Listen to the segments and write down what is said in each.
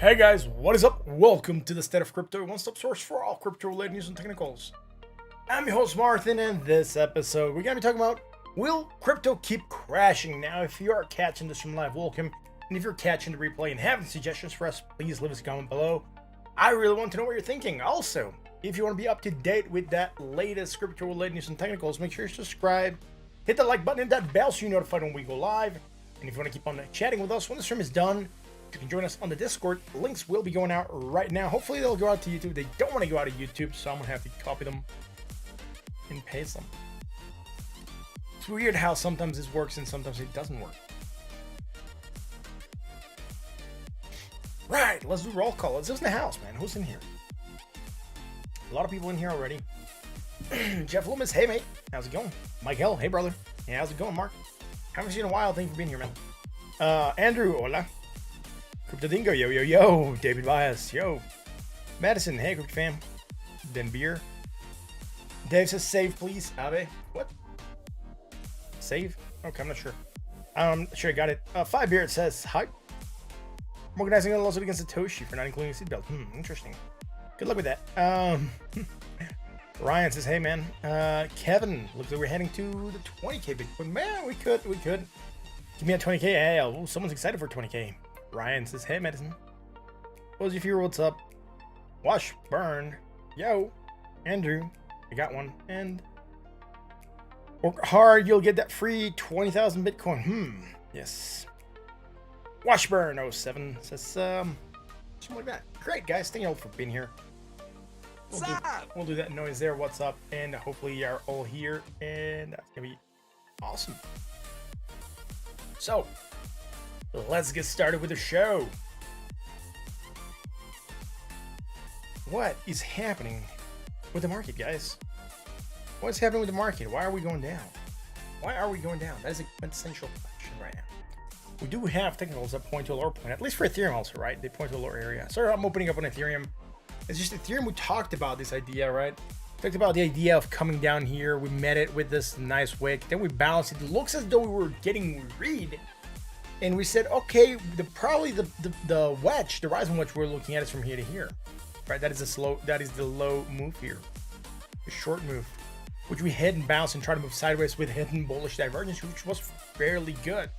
Hey guys, what is up? Welcome to the State of Crypto, one-stop source for all crypto-related news and technicals. I'm your host Martin, and this episode we're gonna be talking about, will crypto keep crashing? Now, if you are catching this from live, welcome, and if you're catching the replay and having suggestions for us, please leave us a comment below. I really want to know what you're thinking. Also, if you want to be up to date with that latest crypto-related news and technicals, make sure you subscribe, hit the like button and that bell so you're notified when we go live. And if you want to keep on chatting with us when the stream is done, you can join us on the Discord. Links will be going out right now. Hopefully they'll go out to YouTube. They don't want to go out of YouTube, so I'm going to have to copy them and paste them. It's weird how sometimes this works and sometimes it doesn't work. Right, let's do roll call. It's just in the house, man. Who's in here? A lot of people in here already. Jeff Loomis, hey mate, how's it going? Mike Hill, hey brother. Yeah, how's it going, Mark? Haven't seen you in a while. Thank you for being here, man. Andrew, hola. Crypto Dingo, yo, yo, yo. David Bias, yo. Madison, hey, Crypto fam. Den Beer. Dave says, save, please. Abe, what? Save? Okay, I'm not sure. Sure, I got it. Five Beard says, hi. I'm organizing a lawsuit against Satoshi for not including a seatbelt. Interesting. Good luck with that. Ryan says, hey, man. Kevin, looks like we're heading to the 20K Bitcoin. Man, we could. Give me a 20K. Hey, oh, someone's excited for 20K. Ryan says, hey, Medicine. Posey Fury, what's up? Wash, Burn, yo. Andrew, I got one. And work hard, you'll get that free 20,000 Bitcoin. Yes. Washburn 07 says, something like that. Great, guys. Thank you all for being here. We'll do that noise there. What's up? And hopefully you are all here. And that's going to be awesome. So, let's get started with the show. What is happening with the market, guys? What's happening with the market? Why are we going down? That is a quintessential question right now. We do have technicals that point to a lower point, at least for Ethereum also, right? They point to a lower area. Sorry, I'm opening up on Ethereum. It's just Ethereum, we talked about this idea, right? Talked about the idea of coming down here. We met it with this nice wick. Then we bounced. It looks as though we were getting read. And we said, okay, probably the wedge, the rising wedge we're looking at is from here to here, right? That is the low move here, the short move, which we hit and bounced and tried to move sideways with hidden bullish divergence, which was fairly good.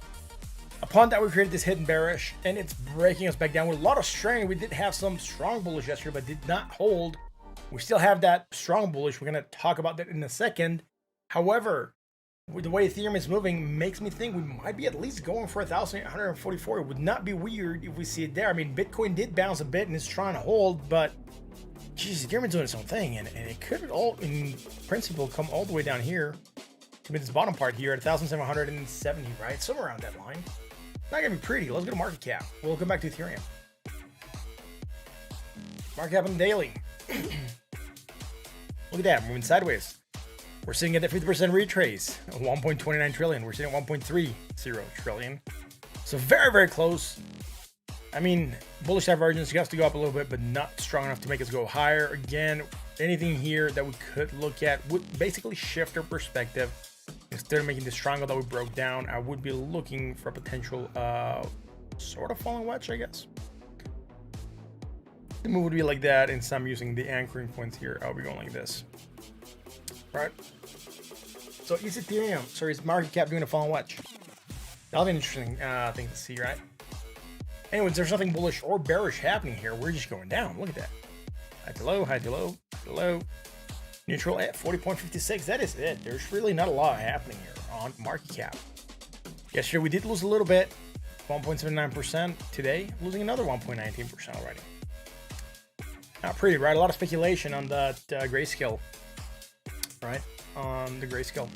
Upon that, we created this hidden bearish, and it's breaking us back down with a lot of strength. We did have some strong bullish yesterday, but did not hold. We still have that strong bullish. We're going to talk about that in a second. However, with the way Ethereum is moving, makes me think we might be at least going for 1,844. It would not be weird if we see it there. I mean, Bitcoin did bounce a bit and is trying to hold, but geez, Ethereum is doing its own thing, and it could all, in principle, come all the way down here to this bottom part here at 1,770, right? Somewhere around that line. Not gonna be pretty. Let's go to market cap. We'll come back to Ethereum. Market cap on the daily. Look at that, moving sideways. We're sitting at the 50% retrace, 1.29 trillion. We're sitting at 1.30 trillion. So very, very close. I mean, bullish divergence, you have to go up a little bit, but not strong enough to make us go higher. Again, anything here that we could look at would basically shift our perspective. Instead of making this triangle that we broke down, I would be looking for a potential sort of falling wedge, I guess. The move would be like that, and so I'm using the anchoring points here. I'll be going like this. Right? So is Ethereum, sorry, is market cap doing a falling wedge? That'll be an interesting thing to see, right? Anyways, there's nothing bullish or bearish happening here. We're just going down. Look at that. High to low, high to low, high to low. Neutral at 40.56. That is it. There's really not a lot happening here on market cap. Yesterday we did lose a little bit, 1.79%. Today, losing another 1.19% already. Not pretty, right? A lot of speculation on that grayscale, right? On the grayscale.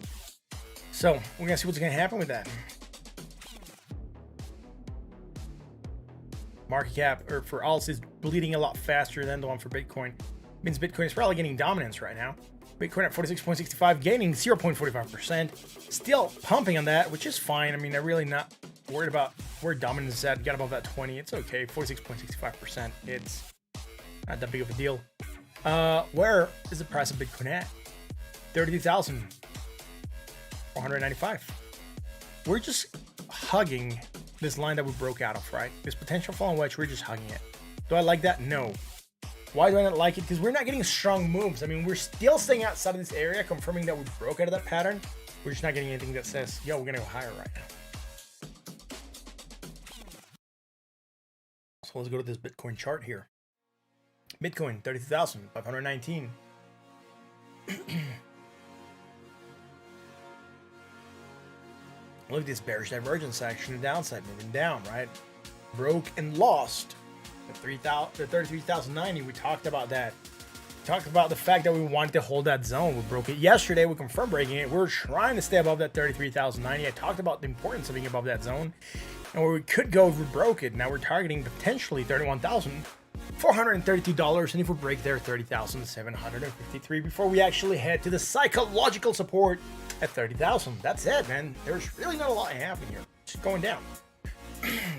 So we're gonna see what's gonna happen with that. Market cap, or for alts, is bleeding a lot faster than the one for Bitcoin. Means Bitcoin is probably getting dominance right now. Bitcoin at 46.65, gaining 0.45%. Still pumping on that, which is fine. I mean, I'm really not worried about where dominance is at. Got above that 20. It's okay. 46.65%. It's not that big of a deal. Where is the price of Bitcoin at? 32,495. We're just hugging this line that we broke out of, right? This potential falling wedge, we're just hugging it. Do I like that? No. Why do I not like it? Because we're not getting strong moves. I mean, we're still staying outside of this area, confirming that we broke out of that pattern. We're just not getting anything that says, yo, we're going to go higher right now. So let's go to this Bitcoin chart here. Bitcoin, 32,519. Look at this bearish divergence action, the downside moving down, right? Broke and lost. The 33,090, we talked about that. We talked about the fact that we wanted to hold that zone. We broke it yesterday. We confirmed breaking it. We're trying to stay above that 33,090. I talked about the importance of being above that zone and where we could go if we broke it. Now we're targeting potentially $31,432. And if we break there, 30,753 before we actually head to the psychological support at 30,000. That's it, man. There's really not a lot happening here. It's just going down.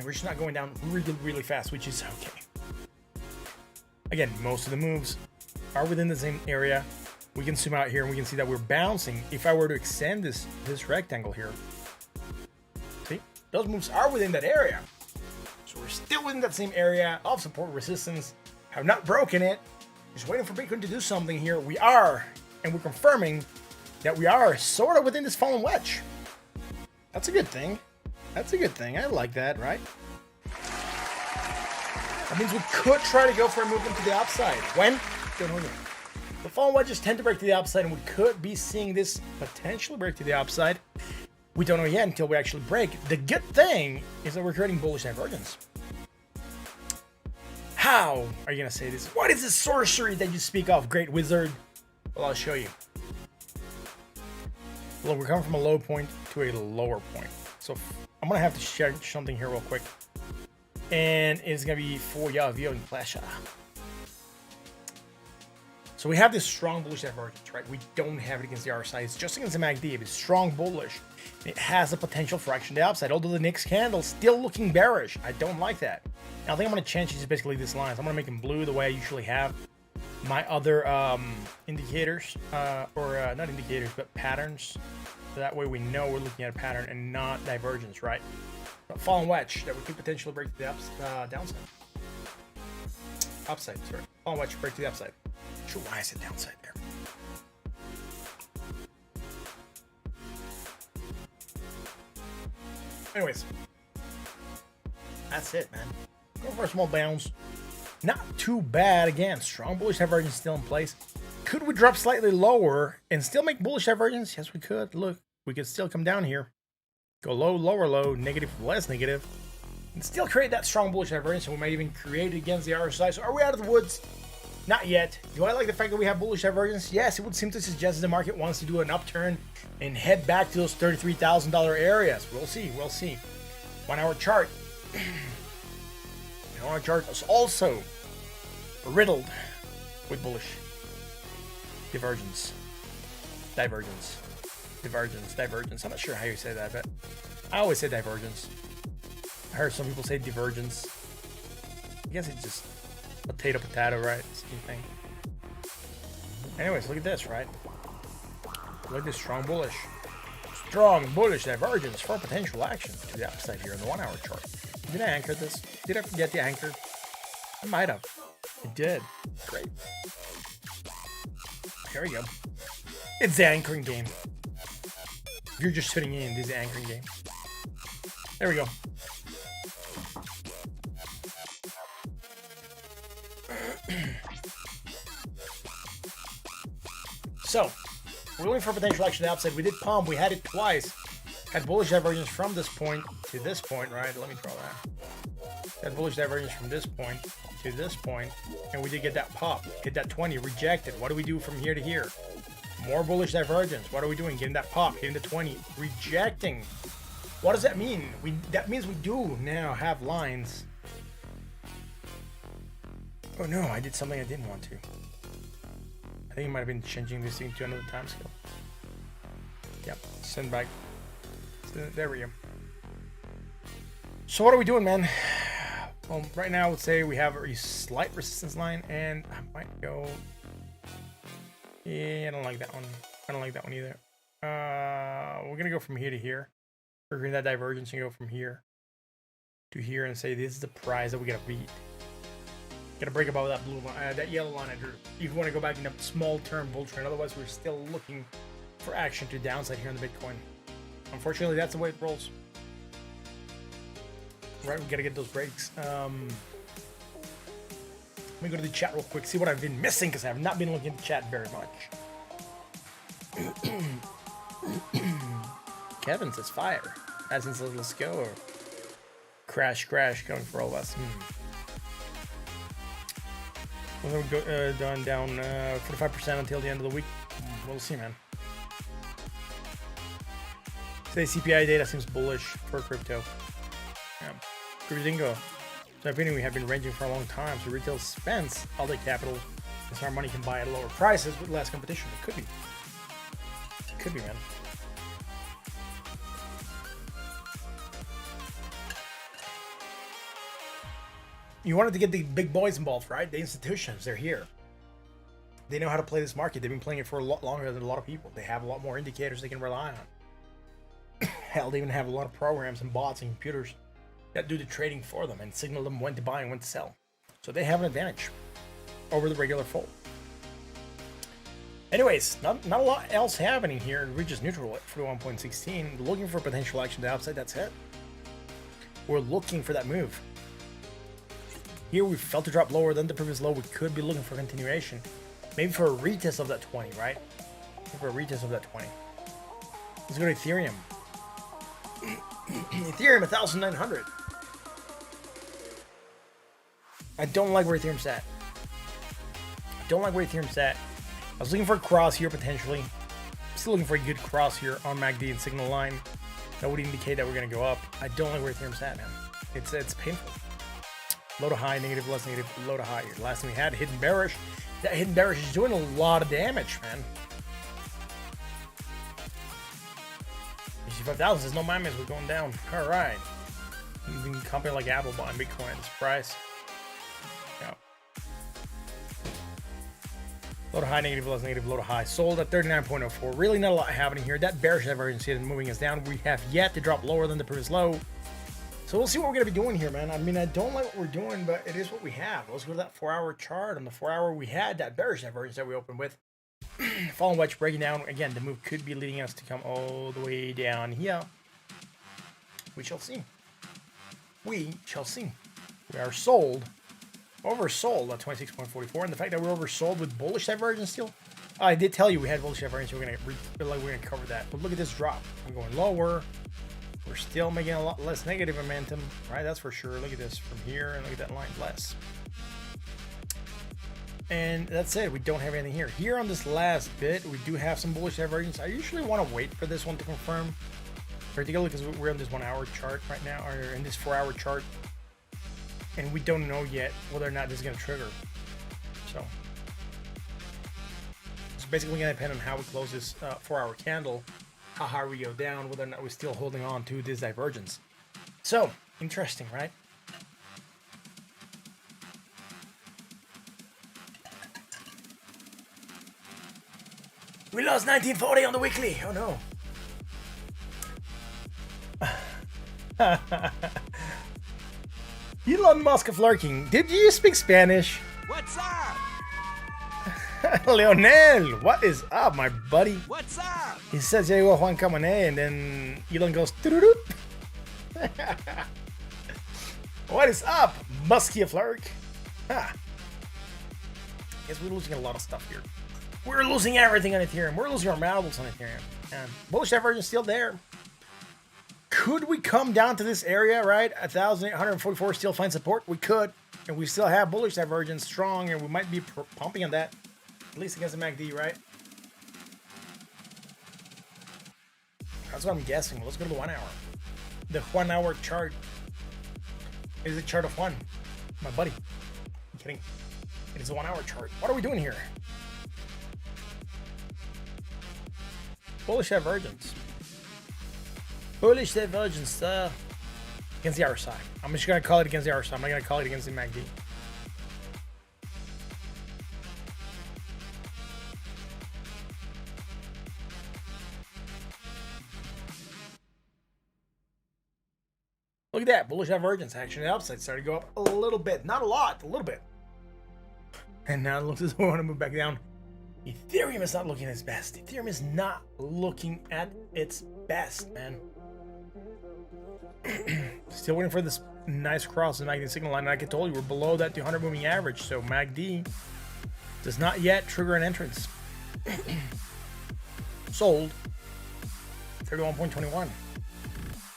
We're just not going down really, really fast, which is okay. Again, most of the moves are within the same area. We can zoom out here and we can see that we're bouncing. If I were to extend this rectangle here, see, those moves are within that area. So we're still within that same area of support resistance. Have not broken it. Just waiting for Bitcoin to do something here. We are, and we're confirming that we are sort of within this fallen wedge. That's a good thing. That's a good thing. I like that, right? That means we could try to go for a movement to the upside. When? Don't know yet. The fallen wedges tend to break to the upside, and we could be seeing this potentially break to the upside. We don't know yet until we actually break. The good thing is that we're creating bullish divergence. How are you going to say this? What is this sorcery that you speak of, great wizard? Well, I'll show you. Look, we're coming from a low point to a lower point. So I'm going to have to share something here real quick. And it's going to be for y'all viewing pleasure. So we have this strong bullish divergence, right? We don't have it against the RSI. It's just against the MACD. It's strong bullish. It has a potential for action to the upside. Although the next candle still looking bearish. I don't like that. Now, I think I'm going to change these basically these lines. I'm going to make them blue the way I usually have my other indicators. Not indicators, but patterns. So that way we know we're looking at a pattern and not divergence, right? A fallen wedge that we could potentially break to the downside. Upside, sorry. Fallen wedge, break to the upside. Sure, why is it downside there? Anyways, that's it, man. Go for a small bounce. Not too bad. Again, strong bullish divergence still in place. Could we drop slightly lower and still make bullish divergence? Yes, we could. Look, we could still come down here. Go low, lower, low, negative, less negative. And still create that strong bullish divergence. And we might even create it against the RSI. So are we out of the woods? Not yet. Do I like the fact that we have bullish divergence? Yes, it would seem to suggest the market wants to do an upturn and head back to those $33,000 areas. We'll see. We'll see. 1 hour chart. 1 hour chart is also riddled with bullish divergence. Divergence. Divergence. Divergence. I'm not sure how you say that, but I always say divergence. I heard some people say divergence. I guess it's just potato, right? Same thing. Anyways, look at this, right? Look at this strong bullish. Strong bullish divergence for potential action to the upside here in the 1 hour chart. Did I anchor this? Did I forget the anchor? I might have. I did. Great. Here we go. It's the anchoring game. If you're just tuning in, this is the anchoring game. There we go. So, we're looking for potential action to the upside. We did pump. We had it twice. Had bullish divergence from this point to this point, right? Let me draw that. Had bullish divergence from this point to this point, and we did get that pop. Hit that 20, rejected. What do we do from here to here? More bullish divergence. What are we doing? Getting that pop, hitting the 20, rejecting. What does that mean? That means we do now have lines. Oh no, I did something I didn't want to. I think it might have been changing this thing to another time scale. Yep, send back. There we go. So what are we doing, man? Well, right now, I would say we have a slight resistance line, and I might go. Yeah, I don't like that one. I don't like that one either. We're gonna go from here to here. We're gonna that divergence and go from here to here and say this is the price that we gotta beat. Gotta break above that blue line, that yellow line. If you want to go back in a small term bull trend, otherwise we're still looking for action to downside here in the Bitcoin. Unfortunately, that's the way it rolls. Right, we gotta get those breaks. Let me go to the chat real quick, see what I've been missing, because I have not been looking at the chat very much. Kevin says fire. Addison says let's go. Or crash coming for all of us. We're going to go down 45% until the end of the week. We'll see, man. Say CPI data seems bullish for crypto. Yeah. Gringo. So I think we have been ranging for a long time. So retail spends all their capital, so our money can buy at lower prices with less competition. It could be. It could be, man. You wanted to get the big boys involved, right? The institutions, they're here. They know how to play this market. They've been playing it for a lot longer than a lot of people. They have a lot more indicators they can rely on. Hell, they even have a lot of programs and bots and computers that do the trading for them and signal them when to buy and when to sell. So they have an advantage over the regular fold. Anyways, not a lot else happening here. We're just neutral at 41.16. Looking for potential action to the upside. That's it. We're looking for that move. Here we felt to drop lower than the previous low. We could be looking for continuation. Maybe for a retest of that 20, right? Maybe for a retest of that 20. Let's go to Ethereum. Ethereum 1,900. I don't like where Ethereum's at. I was looking for a cross here potentially. Still looking for a good cross here on MACD and signal line. That would indicate that we're going to go up. I don't like where Ethereum's at, man. It's painful. Low to high, negative, less negative, low to high. Last thing we had, hidden bearish. That hidden bearish is doing a lot of damage, man. 55,000 says no mames, we're going down. All right. Even a company like Apple buying Bitcoin at this price. Yeah. Low to high, negative, less negative, low to high. Sold at 39.04. Really not a lot happening here. That bearish divergence is moving us down. We have yet to drop lower than the previous low. So we'll see what we're going to be doing here, man. I mean, I don't like what we're doing, but it is what we have. Let's go to that 4-hour chart. On the 4-hour, we had that bearish divergence that we opened with. Falling wedge breaking down. Again, the move could be leading us to come all the way down here. We shall see. We shall see. We are sold. Oversold at 26.44. And the fact that we're oversold with bullish divergence still. I did tell you we had bullish divergence. We're going to cover that. But look at this drop. I'm going lower. We're still making a lot less negative momentum, right? That's for sure. Look at this from here, and look at that line less. And that's it. We don't have anything here. Here on this last bit, we do have some bullish divergence. I usually want to wait for this one to confirm, particularly because we're on this 1-hour chart right now, or in this 4-hour chart, and we don't know yet whether or not this is going to trigger. So it's basically going to depend on how we close this 4-hour candle. How high we go down, whether or not we're still holding on to this divergence. So, interesting, right? We lost 1940 on the weekly. Oh no. Elon Musk of lurking. Did you speak Spanish? What's up? Leonel, what is up, my buddy? What's up? He says, yeah, well, Juan Camané, and then Elon goes, doo-doo-doo. What is up, Musky of Lurk? Ha. Guess we're losing a lot of stuff here. We're losing everything on Ethereum. We're losing our marbles on Ethereum. And bullish divergence still there. Could we come down to this area, right? 1,844 still find support? We could. And we still have bullish divergence strong, and we might be pumping on that. At least against the MACD, right? That's what I'm guessing. Let's go to the 1 hour. The 1 hour chart is the chart of one. My buddy. I'm kidding. It is a 1 hour chart. What are we doing here? Bullish divergence. Bullish divergence against the RSI. I'm just going to call it against the RSI. I'm not going to call it against the MACD. Look at that. Bullish divergence action. The upside started to go up a little bit. Not a lot. A little bit. And now it looks as though we want to move back down. Ethereum is not looking its best. Ethereum is not looking at its best, man. Still waiting for this nice cross in the MACD signal line. Like I told you, we're below that 200 moving average. So MACD does not yet trigger an entrance. Sold 31.21.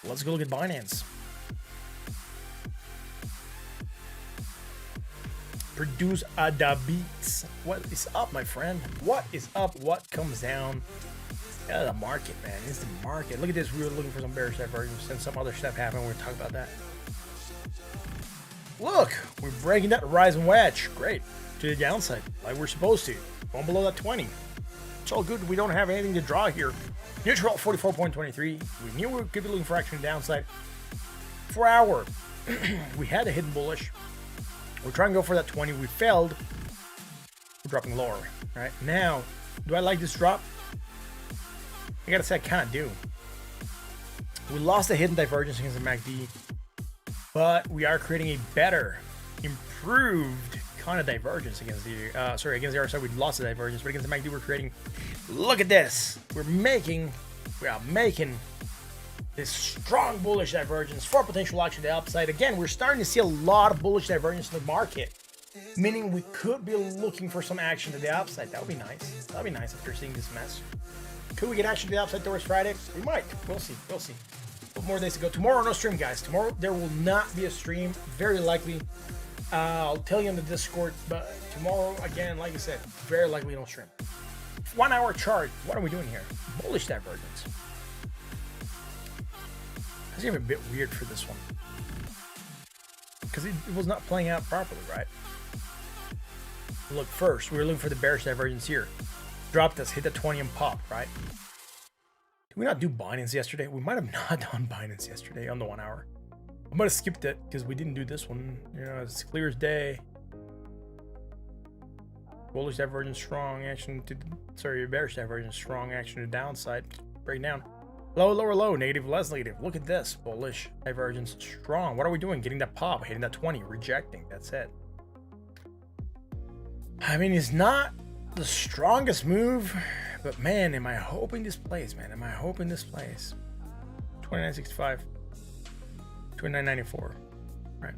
Let's go look at Binance. Produce the beats. What is up, my friend? What is up? What comes down? Yeah, the market, man. It's the market. Look at this. We were looking for some bearish divergence and some other stuff happened. We're going to talk about that. Look, we're breaking that horizon wedge. Great. To the downside, like we're supposed to. Going below that 20. It's all good. We don't have anything to draw here. Neutral 44.23. We knew we could be looking for action to the downside. 4 hour. We had a hidden bullish. We're trying to go for that 20. We failed. We're dropping lower. Right now, do I like this drop? I gotta say, I kind of do. We lost a hidden divergence against the MACD, but we are creating a better, improved kind of divergence against the against the RSI. We lost the divergence, but against the MACD, we're creating. Look at this. We are making this strong bullish divergence for potential action to the upside. Again, we're starting to see a lot of bullish divergence in the market, meaning we could be looking for some action to the upside. That would be nice. That would be nice after seeing this mess. Could we get action to the upside towards Friday? We might. We'll see. We'll see. But more days to go. Tomorrow, no stream, guys. Tomorrow, there will not be a stream. Very likely. I'll tell you on the Discord. But tomorrow, again, like I said, very likely no stream. 1 hour chart. What are we doing here? Bullish divergence. It's even a bit weird for this one. Because it was not playing out properly, right? Look, first, we were looking for the bearish divergence here. Dropped us, hit the 20 and pop, right? Did we not do Binance yesterday? We might have not done Binance yesterday on the 1 hour. I might have skipped it because we didn't do this one. You know, it's clear as day. Bullish divergence, strong action to, bearish divergence, strong action to downside. Break down. Low, lower, low, negative, less negative. Look at this. Bullish divergence, strong. What are we doing? Getting that pop, hitting that 20, rejecting. That's it. I mean, it's not the strongest move, but man, am I hoping this plays, man. Am I hoping this plays? 29.65, 29.94, right?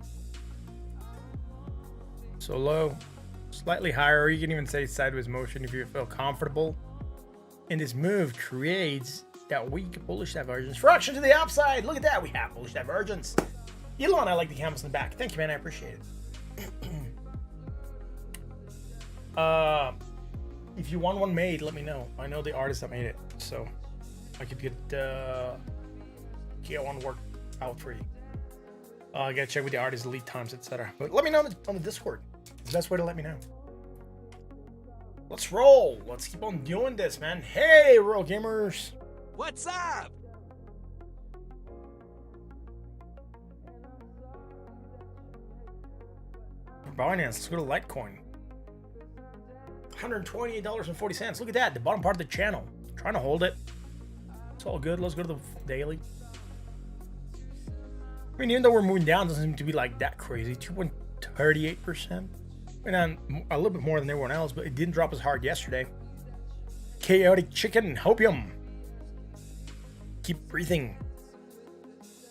So low, slightly higher, or you can even say sideways motion if you feel comfortable. And this move creates that weak bullish divergence for action to the upside. Look at that, we have bullish divergence. Elon, I like the canvas in the back. Thank you, man. I appreciate it. If you want one made, let me know. I know the artist that made it, so I could get one work out for you. I gotta check with the artist, lead times, etc. But let me know on the Discord. It's the best way to let me know. Let's roll. Let's keep on doing this, man. Hey, Royal Gamers. What's up? Binance. Let's go to Litecoin. $128.40. Look at that. The bottom part of the channel. Trying to hold it. It's all good. Let's go to the daily. I mean, even though we're moving down, it doesn't seem to be like that crazy. 2.38%. And a little bit more than everyone else, but it didn't drop as hard yesterday. Chaotic chicken. Hopium. Keep breathing.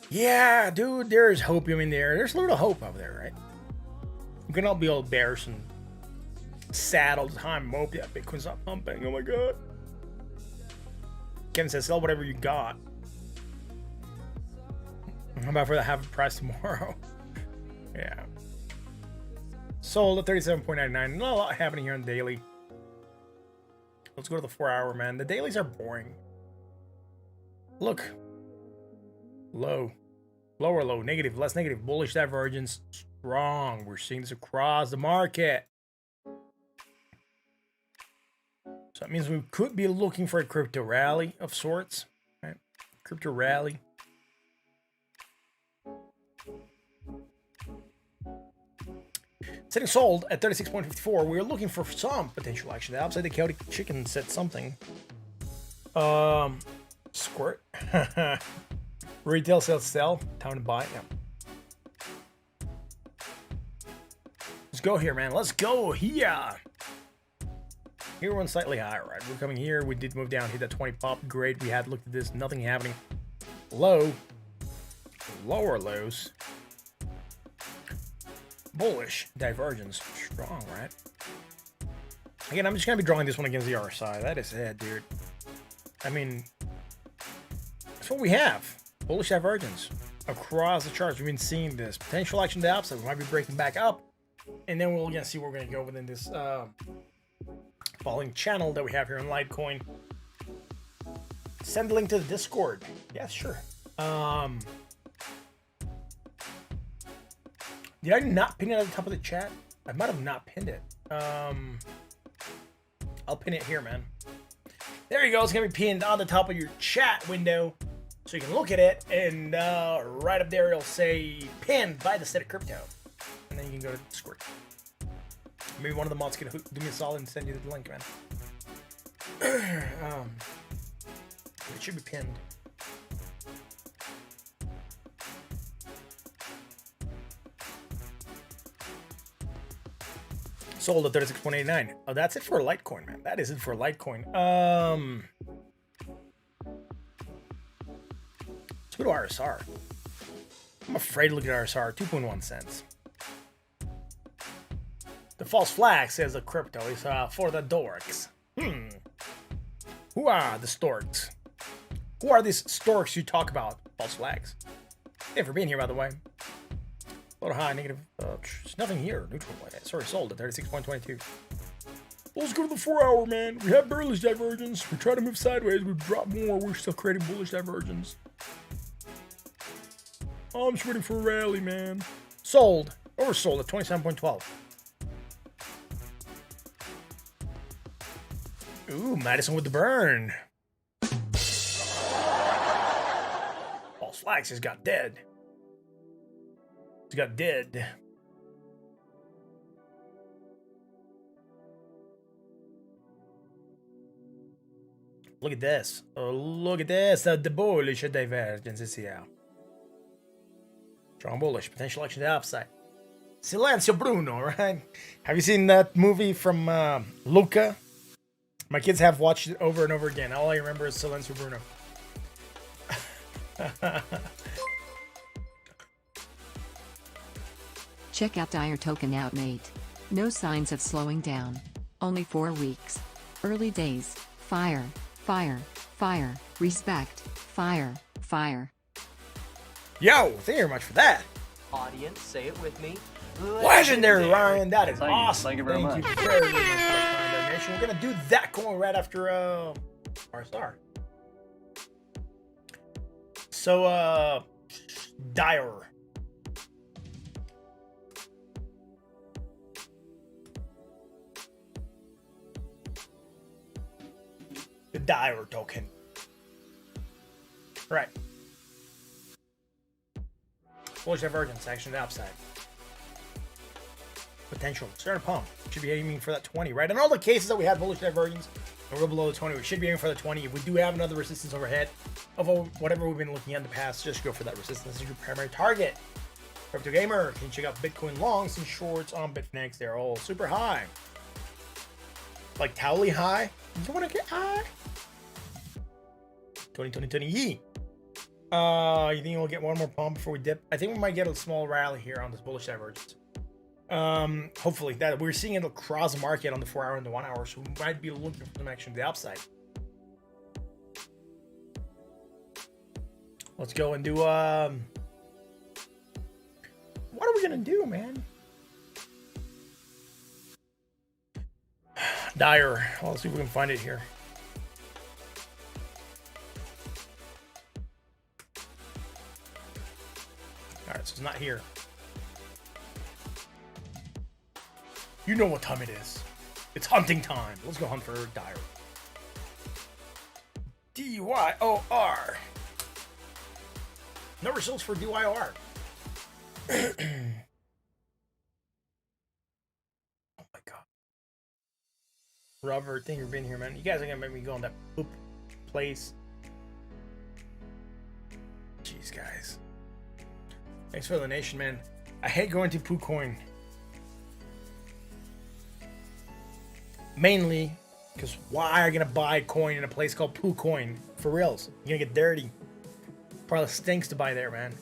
Yeah, dude, there's hopium in there. There's a little hope over there, right? We can all be all bearish and sad all the time. Mope, yeah, Bitcoin's not pumping. Oh my god. Kevin says, sell whatever you got. How about for the half price tomorrow? Yeah. Sold at 37.99. Not a lot happening here on daily. Let's go to the 4 hour, man. The dailies are boring. Look. Low. Lower low. Negative. Less negative. Bullish divergence. Strong. We're seeing this across the market. So that means we could be looking for a crypto rally of sorts. Right? Crypto rally. Sitting sold at 36.54. We were looking for some potential action. The upside, the chaotic chicken said something. Squirt. Retail sales sell. Time to buy. Yeah. Let's go here, man. Let's go here. Here we're slightly higher, right? We're coming here. We did move down, hit that 20 pop. Great. We had looked at this. Nothing happening. Low. Lower lows. Bullish. Divergence. Strong, right? Again, I'm just going to be drawing this one against the RSI. That is it, dude. I mean, that's what we have. Bullish divergence across the charts. We've been seeing this. Potential action to the upside. We might be breaking back up. And then we're going to see where we're going to go within this following channel that we have here on Litecoin. Send the link to the Discord. Yeah, sure. Did I not pin it at the top of the chat? I might have not pinned it. I'll pin it here, man. There you go. It's going to be pinned on the top of your chat window. So you can look at it, and right up there it'll say pinned by the State of Crypto. And then you can go to Discord. Maybe one of the mods can do me a solid and send you the link, man. It should be pinned. Sold at 36.89. Oh, that's it for Litecoin, man. That is it for Litecoin. Let's go to RSR. I'm afraid to look at RSR. 2.1 cents. The false flag says the crypto is for the dorks. Who are the storks? Who are these storks you talk about? False flags. Thank you for being here, by the way. A little high, negative. There's nothing here. Neutral. Sorry, sold at 36.22. Let's go to the 4-hour, man. We have bullish divergence. We try to move sideways. We drop more. We're still creating bullish divergence. Oh, I'm just waiting for a rally, man. Sold. Oversold at 27.12. Ooh, Madison with the burn. False flags just got dead. He got dead. Look at this. Oh, look at this. The bullish divergence is here. Strong bullish. Potential action to the upside. Silencio Bruno, right? Have you seen that movie from Luca? My kids have watched it over and over again. All I remember is Silencio Bruno. Check out Dire token out, mate. No signs of slowing down. Only 4 weeks. Early days. Fire, fire, fire. Respect. Fire, fire. Yo, thank you very much for that. Audience, say it with me. Legendary, Ryan. That is awesome. Thank you very much. Thank you very much for that kind donation. We're gonna do that coin right after our star. So Dire. The Dire token. Right. Bullish divergence, action to the upside. Potential. Start a pump. Should be aiming for that 20, right? In all the cases that we had bullish divergence, and we're below the 20, we should be aiming for the 20. If we do have another resistance overhead of whatever we've been looking at in the past, just go for that resistance as your primary target. Crypto Gamer, can you check out Bitcoin longs and shorts on Bitfinex? They're all super high. Like Towley high. You want to get high? 20. Yee. You think we'll get one more pump before we dip? I think we might get a small rally here on this bullish divergence. Hopefully that we're seeing it across the market on the 4-hour and the 1-hour, so we might be looking for some action to the upside. Let's go and do what are we gonna do, man? Dire. Well, let's see if we can find it here. Alright, so it's not here. You know what time it is. It's hunting time. Let's go hunt for Dire. DYOR. No results for DYOR. Oh my god. Robert, thank you for being here, man. You guys are gonna make me go on that poop place. Jeez, guys. Thanks for the donation, man. I hate going to PooCoin. Mainly because why are you gonna buy coin in a place called Poo Coin? For reals, you're gonna get dirty. Probably stinks to buy there, man.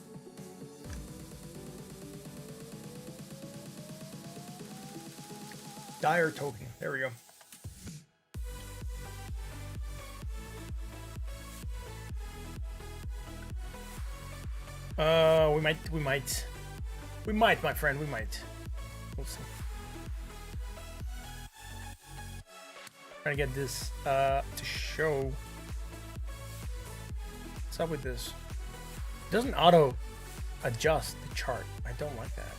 Dire token. There we go. We might, my friend, we might. We'll see. Trying to get this to show. What's up with this? It doesn't auto adjust the chart. I don't like that.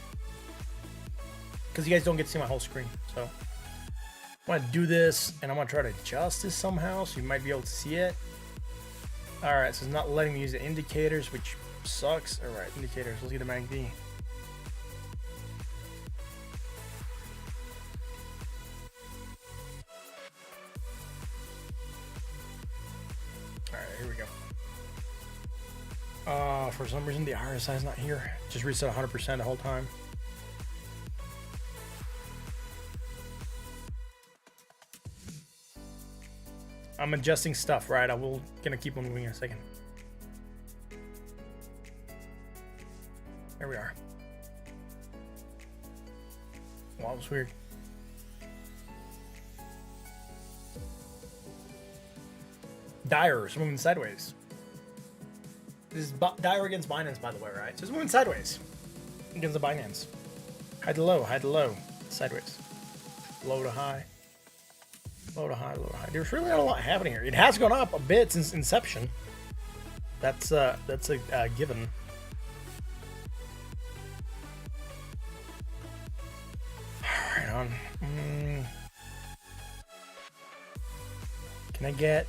Because you guys don't get to see my whole screen. So I want to do this and I'm going to try to adjust this somehow so you might be able to see it. Alright, so it's not letting me use the indicators, which sucks. Alright, indicators. Let's get the MACD. Alright, here we go. For some reason the RSI is not here. Just reset 100% the whole time. I'm adjusting stuff, right? I will gonna keep on moving in a second. There we are. Wow, that was weird. Dire is moving sideways. This is Dire against Binance, by the way, right? So it's moving sideways against the Binance. High to low, sideways. Low to high. Low to high, low to high. There's really not a lot happening here. It has gone up a bit since inception. That's a given. Right on. Can I get?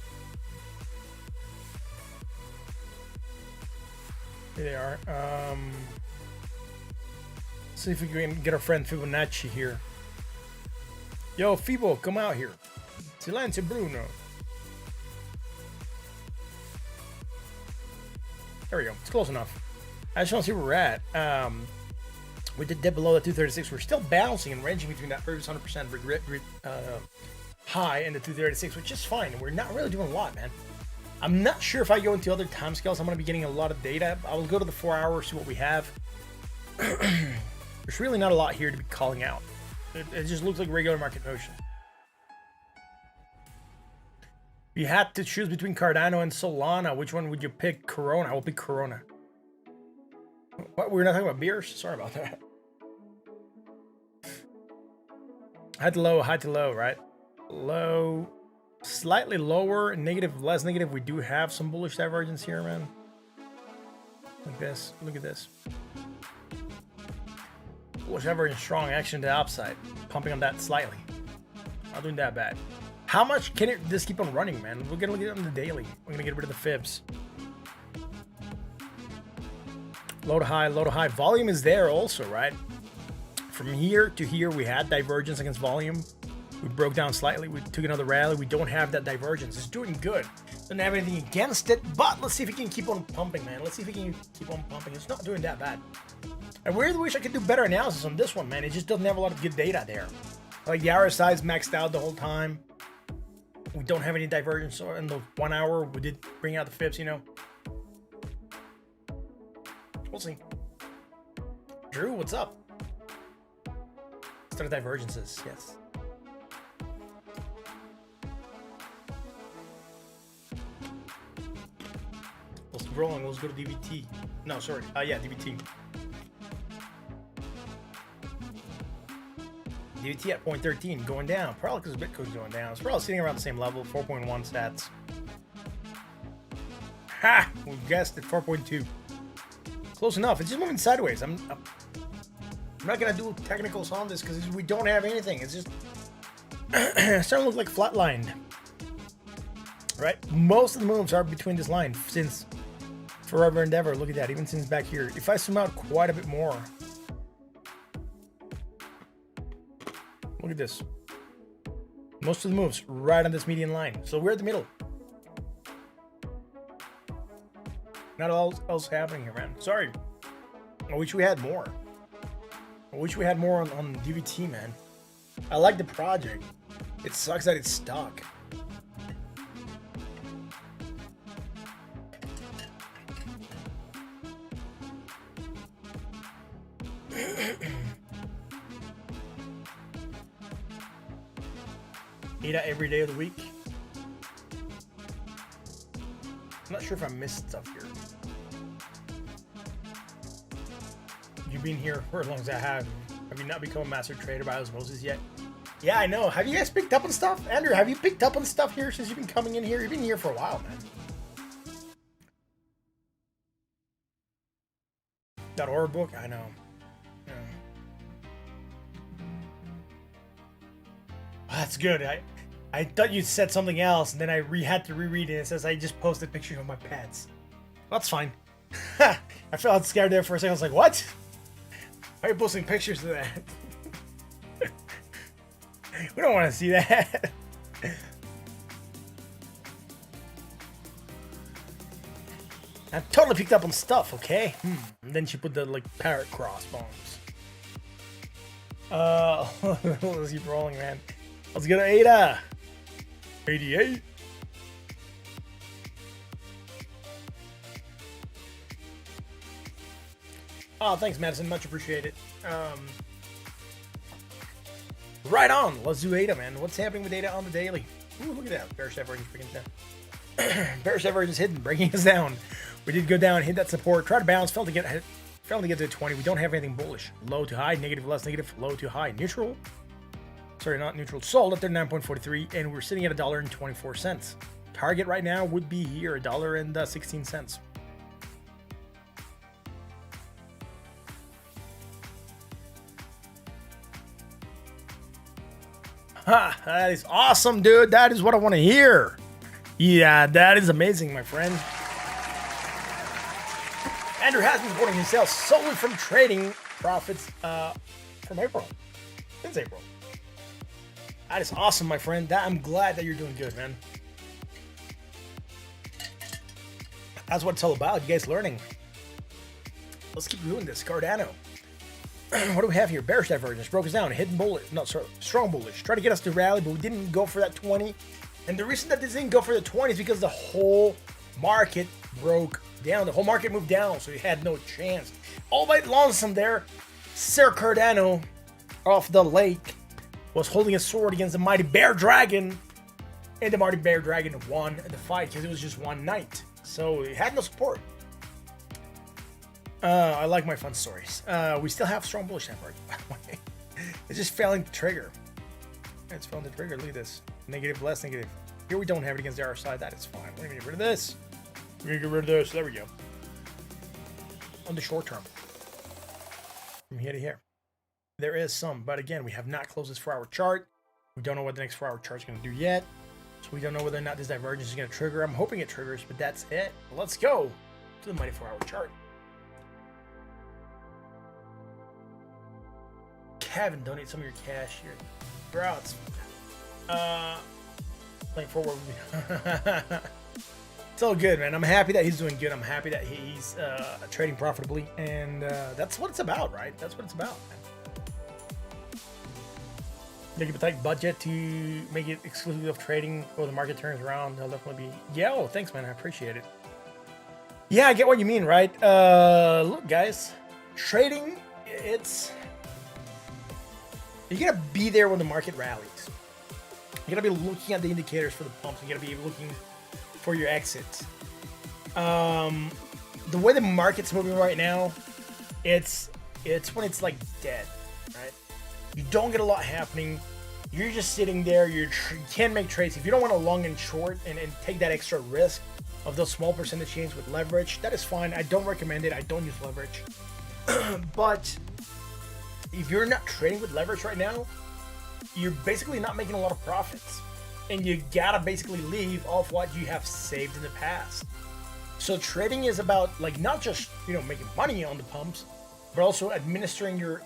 Here they are. See if we can get our friend Fibonacci here. Yo, Fibo, come out here. Silenzio Bruno. There we go. It's close enough. I just want to see where we're at. We did dip below the 236. We're still bouncing and ranging between that previous 100% high and the 236, which is fine. We're not really doing a lot, man. I'm not sure if I go into other timescales, I'm going to be getting a lot of data. I will go to the 4 hours, see what we have. There's really not a lot here to be calling out. It just looks like regular market motion. If you had to choose between Cardano and Solana, which one would you pick? Corona. I will pick Corona. What? We're not talking about beers? Sorry about that. High to low, right? Low, slightly lower, negative, less negative. We do have some bullish divergence here, man. Like this. Look at this. Bullish divergence, strong action to the upside. Pumping on that slightly. Not doing that bad. How much can this keep on running, man? We're gonna look at it on the daily. We're gonna get rid of the fibs. Low to high. Volume is there also, right? From here to here, we had divergence against volume. We broke down slightly. We took another rally. We don't have that divergence. It's doing good. Doesn't have anything against it, but let's see if we can keep on pumping, man. Let's see if we can keep on pumping. It's not doing that bad. I really wish I could do better analysis on this one, man. It just doesn't have a lot of good data there. Like the RSI is maxed out the whole time. We don't have any divergence in the 1 hour. We did bring out the fibs, you know. We'll see. Drew, what's up? Start divergences, yes. Let's keep rolling. Let's go to DVT. No, sorry. Yeah, DVT. DVT at 0.13, going down. Probably because Bitcoin's going down. It's probably sitting around the same level, 4.1 stats. Ha! We guessed at 4.2. Close enough. It's just moving sideways. I'm not gonna do technicals on this because we don't have anything. It's just it's starting to look like flatlined. Right? Most of the moves are between this line since forever and ever. Look at that. Even since back here. If I zoom out quite a bit more. Look at this. Most of the moves right on this median line. So we're at the middle. Not all else happening here, man. Sorry. I wish we had more. I wish we had more on DVT, man. I like the project. It sucks that it's stuck. Eat out every day of the week. I'm not sure if I missed stuff here. You've been here for as long as I have. Have you not become a master trader by osmosis yet? Yeah, I know. Have you guys picked up on stuff? Andrew, have you picked up on stuff here since you've been coming in here? You've been here for a while, man. That horror book? I know. Yeah. Oh, that's good. I thought you said something else, and then I had to reread it. It says I just posted pictures of my pets. Well, that's fine. I felt scared there for a second. I was like, what? Why are you posting pictures of that? We don't want to see that. I totally picked up on stuff, okay? And then she put the like parrot crossbones. Let's keep rolling, man. Let's get Ada. 88. Oh, thanks, Madison. Much appreciated. Right on. Let's do Ada, man. What's happening with Ada on the daily? Ooh, look at that. Bearish divergence breaking us down. Bearish divergence hidden, breaking us down. We did go down, hit that support, try to bounce, failed to get to 20. We don't have anything bullish. Low to high, negative, less negative, low to high, neutral. Sorry, not neutral. Sold at 39.43, and we're sitting at $1.24. Target right now would be here, $1.16. Ha, that is awesome, dude. That is what I want to hear. Yeah, that is amazing, my friend. Andrew has been reporting himself solely from trading profits from April. Since April. That is awesome, my friend. I'm glad that you're doing good, man. That's what it's all about. You guys learning. Let's keep doing this. Cardano. What do we have here? Bearish divergence. Broke us down. Hidden bullish. No, sorry. Strong bullish. Tried to get us to rally, but we didn't go for that 20. And the reason that this didn't go for the 20 is because the whole market broke down. The whole market moved down, so you had no chance. All by lonesome there, Sir Cardano off the lake was holding a sword against the mighty bear dragon, and the mighty bear dragon won the fight because it was just one night. So it had no support. I like my fun stories. We still have strong bullish network, by the way. It's just failing to trigger. It's failing to trigger. Look at this. Negative, less negative. Here we don't have it against the RSI. That is fine. We're going to get rid of this. We're going to get rid of this. There we go. On the short term. From here to here. There is some, but again, we have not closed this 4-hour chart. We don't know what the next 4-hour chart is going to do yet. So we don't know whether or not this divergence is going to trigger. I'm hoping it triggers, but that's it. Let's go to the mighty 4-hour chart. Kevin, donate some of your cash here. Bro, it's playing forward. It's all good, man. I'm happy that he's doing good. I'm happy that he's trading profitably, and that's what it's about, right? That's what it's about, man. They give a tight budget to make it exclusive of trading or the market turns around. They'll definitely be. Yeah, oh, thanks, man. I appreciate it. Yeah, I get what you mean, right? Look, guys, trading, you gotta be there when the market rallies. You gotta be looking at the indicators for the pumps. You gotta be looking for your exits. The way the market's moving right now, it's when it's like dead, right? You don't get a lot happening. You're just sitting there. You can't make trades. If you don't want to long and short and take that extra risk of those small percentage gains with leverage, that is fine. I don't recommend it. I don't use leverage. But if you're not trading with leverage right now, you're basically not making a lot of profits. And you gotta basically leave off what you have saved in the past. So trading is about like not just making money on the pumps, but also administering your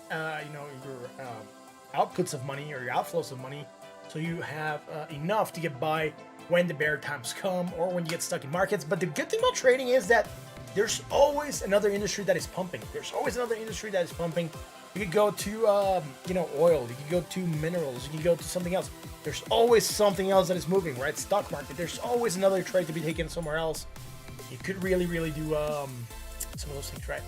outputs of money or your outflows of money, so you have enough to get by when the bear times come or when you get stuck in markets. But the good thing about trading is that there's always another industry that is pumping. There's always another industry that is pumping. You could go to, you know, oil. You could go to minerals. You could go to something else. There's always something else that is moving, right? Stock market. There's always another trade to be taken somewhere else. You could really, really do some of those things, right?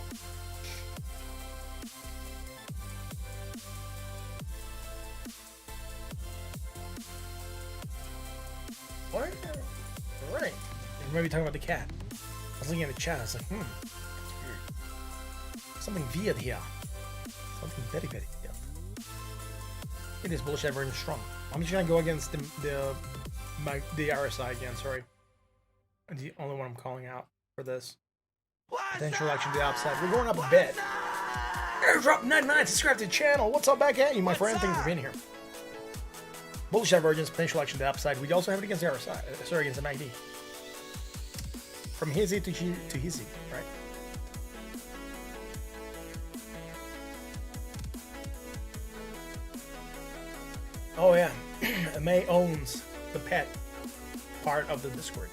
What? Right. You might be talking about the cat. I was looking at the chat. I was like, that's weird. Something weird here. Something very, very weird. It is bullshit very strong. I'm just gonna go against the RSI again. Sorry, it's the only one I'm calling out for this potential action to the upside. We're going up a bit. Airdrop 99. Subscribe to the channel. What's up back at you, my friend? Thanks for being here. Bullish divergence, potential action to the upside. We also have it against the RSI. Sorry, against the MACD. From hizzy to hizzy, right? Oh yeah, May owns the pet part of the Discord.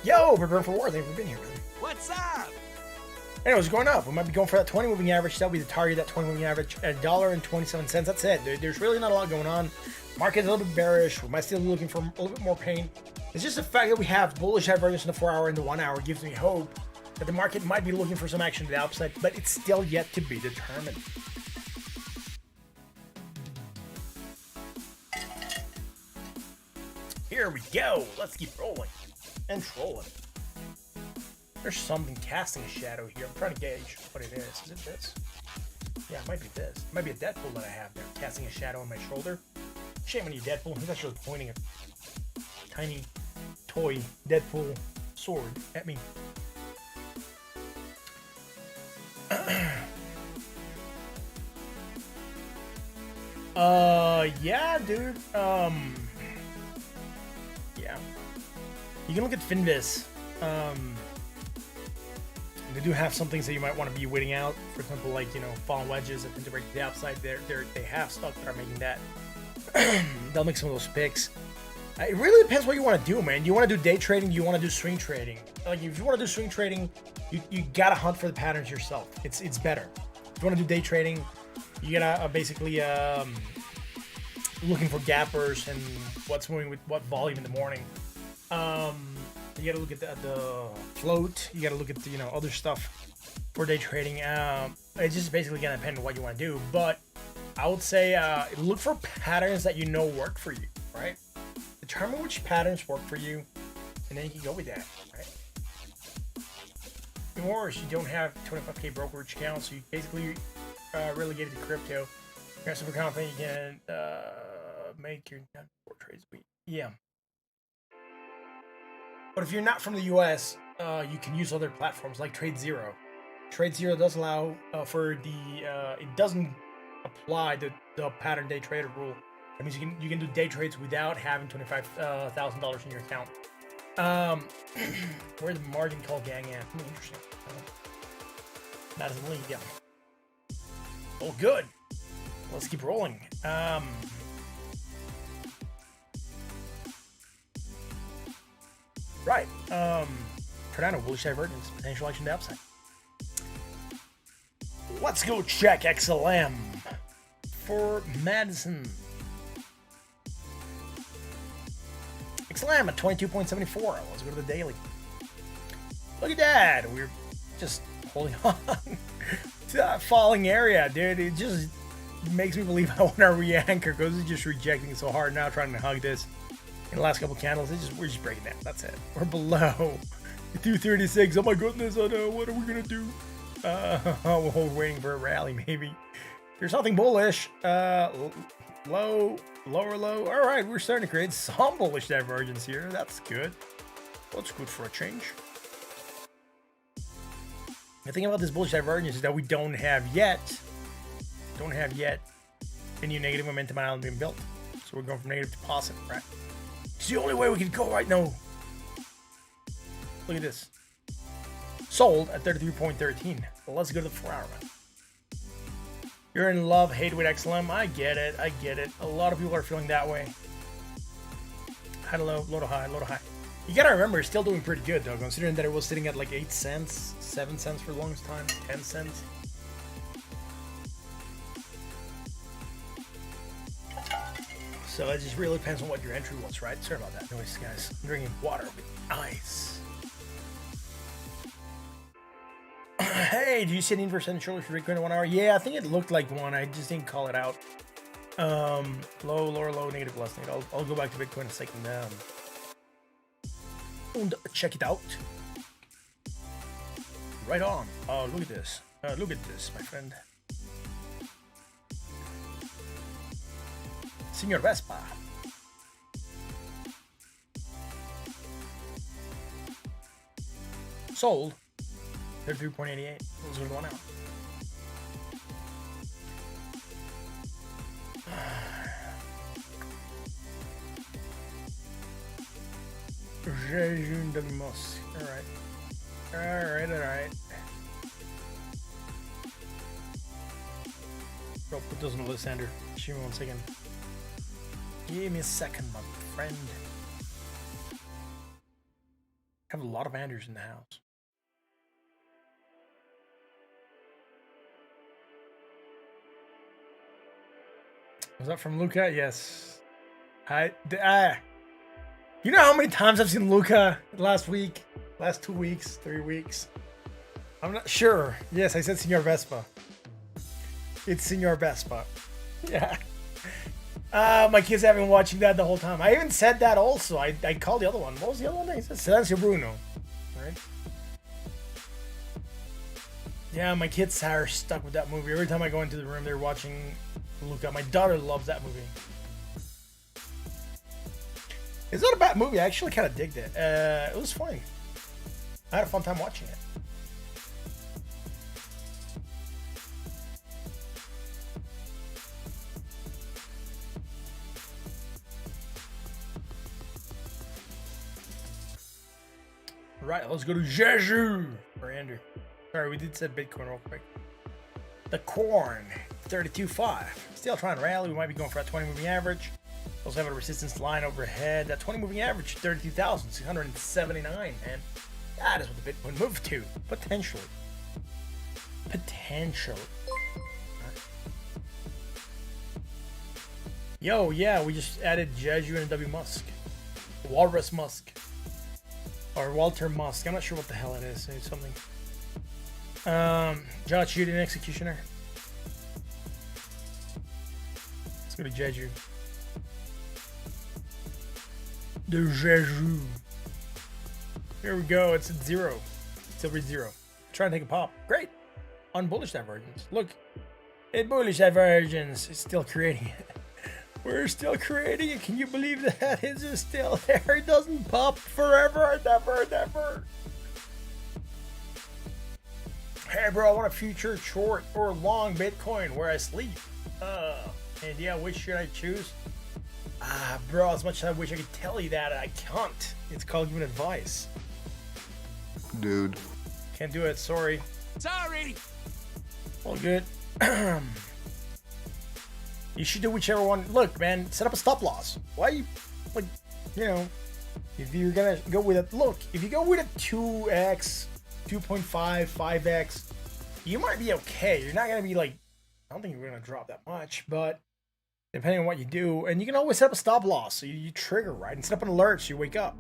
Yo, prepare for war. Thanks for being here, man. What's up? Anyways, going up. We might be going for that 20 moving average. That'll be the target, that 20 moving average at $1.27. That's it. There's really not a lot going on. Market's a little bit bearish. We might still be looking for a little bit more pain. It's just the fact that we have bullish divergence in the 4 hour and the 1 hour gives me hope that the market might be looking for some action to the upside, but it's still yet to be determined. Here we go. Let's keep rolling and trolling. There's something casting a shadow here. I'm trying to gauge what it is. Is it this? Yeah, it might be this. It might be a Deadpool that I have there, casting a shadow on my shoulder. Shame on you, Deadpool. He's actually pointing a tiny toy Deadpool sword at me. Yeah, dude. Yeah. You can look at Finviz. They do have some things that you might want to be waiting out. For example, like, you know, fallen wedges that tend to break the upside. They have stock that are making that. They'll make some of those picks. It really depends what you want to do, man. Do you want to do day trading? Do you want to do swing trading? Like, if you want to do swing trading, you gotta hunt for the patterns yourself. It's better. If you want to do day trading, you gotta basically looking for gappers and what's moving with what volume in the morning. You gotta look at the float. You gotta look at the, you know, other stuff for day trading. It's just basically gonna depend on what you want to do. But I would say look for patterns that you know work for you, right? Determine which patterns work for you, and then you can go with that, right? Of course, you don't have 25k brokerage account, so you basically relegated to crypto. You're super confident you can make your 4 trades a week. Yeah. But if you're not from the US, you can use other platforms like TradeZero. TradeZero does allow for the it doesn't apply the pattern day trader rule. That means you can do day trades without having $25,000 in your account. Where's the margin call gang at? Interesting. That is a lead, yeah. Oh, good. Let's keep rolling. Right. Cardano, bullish divergence, potential action to upside. Let's go check XLM for Madison. XLM at 22.74. Let's go to the daily. Look at that. We're just holding on to that falling area, dude. It just makes me believe I want to re-anchor because it's just rejecting so hard now, trying to hug this. In the last couple candles, we're just breaking down. That's it. We're below 236. Oh my goodness, I know. What are we gonna do? We're waiting for a rally, maybe. There's something bullish. Low, lower low. All right, we're starting to create some bullish divergence here. That's good. What's good for a change? The thing about this bullish divergence is that we don't have yet a new negative momentum island being built. So we're going from negative to positive, right? It's the only way we can go right now. Look at this. Sold at 33.13. Well, let's go to the 4 hour, man. You're in love, hate with XLM. I get it. A lot of people are feeling that way. High to low, low to high, low to high. You gotta remember, it's still doing pretty good though, considering that it was sitting at like 8 cents, 7 cents for the longest time, 10 cents. So it just really depends on what your entry was, right? Sorry about that noise, guys. I'm drinking water with ice. Hey, do you see an inverse shoulder for Bitcoin in 1 hour? Yeah, I think it looked like one. I just didn't call it out. Low, lower, low, negative, plus negative. I'll go back to Bitcoin in a second. And check it out. Right on. Oh, look at this. Look at this, my friend. Senor Vespa. Sold. 33.88. Let's go to 1 hour. Jejun de Mos. Alright. Alright. I'll put those on the list, Andrew. Give me 1 second. Give me a second, my friend. I have a lot of Andrews in the house. Was that from Luca? Yes. You know how many times I've seen Luca last week, last 2 weeks, 3 weeks? I'm not sure. Yes, I said Senor Vespa. It's Senor Vespa. Yeah. My kids have been watching that the whole time. I even said that also. I called the other one. What was the other one? I said Silencio Bruno. Right? Yeah, my kids are stuck with that movie. Every time I go into the room, they're watching Luca. My daughter loves that movie. It's not a bad movie. I actually kind of digged it. It was funny. I had a fun time watching it. Right, let's go to Jeju for Andrew. Sorry, we did set Bitcoin real quick. The corn, 32.5. Still trying to rally. We might be going for a 20 moving average. Also have a resistance line overhead. That 20 moving average, 32,679, man. That is what the Bitcoin moved to. Potentially. Yo, yeah, we just added Jeju and W Musk. Walrus Musk. Or Walter Musk. I'm not sure what the hell it is. It's something. John Shooting Executioner. Let's go to Jeju. The Jeju. Here we go. It's at 0. It's over 0. Trying to take a pop. Great. On bullish divergence. Look. In bullish divergence. It's still creating it. We're still creating it. Can you believe that? Is it still there? It doesn't pop forever. Never. Hey, bro, I want a future short or long Bitcoin where I sleep. And yeah, which should I choose? Bro, as much as I wish I could tell you that, I can't. It's called giving advice. Dude. Can't do it. Sorry. All good. You should do whichever one. Look, man, set up a stop loss. Why you, like, you know, if you're gonna go with it, look, if you go with a 2x, 2.5, 5x, you might be okay. You're not gonna be like, I don't think you're gonna drop that much, but depending on what you do, and you can always set up a stop loss so you trigger, right? And set up an alert so you wake up.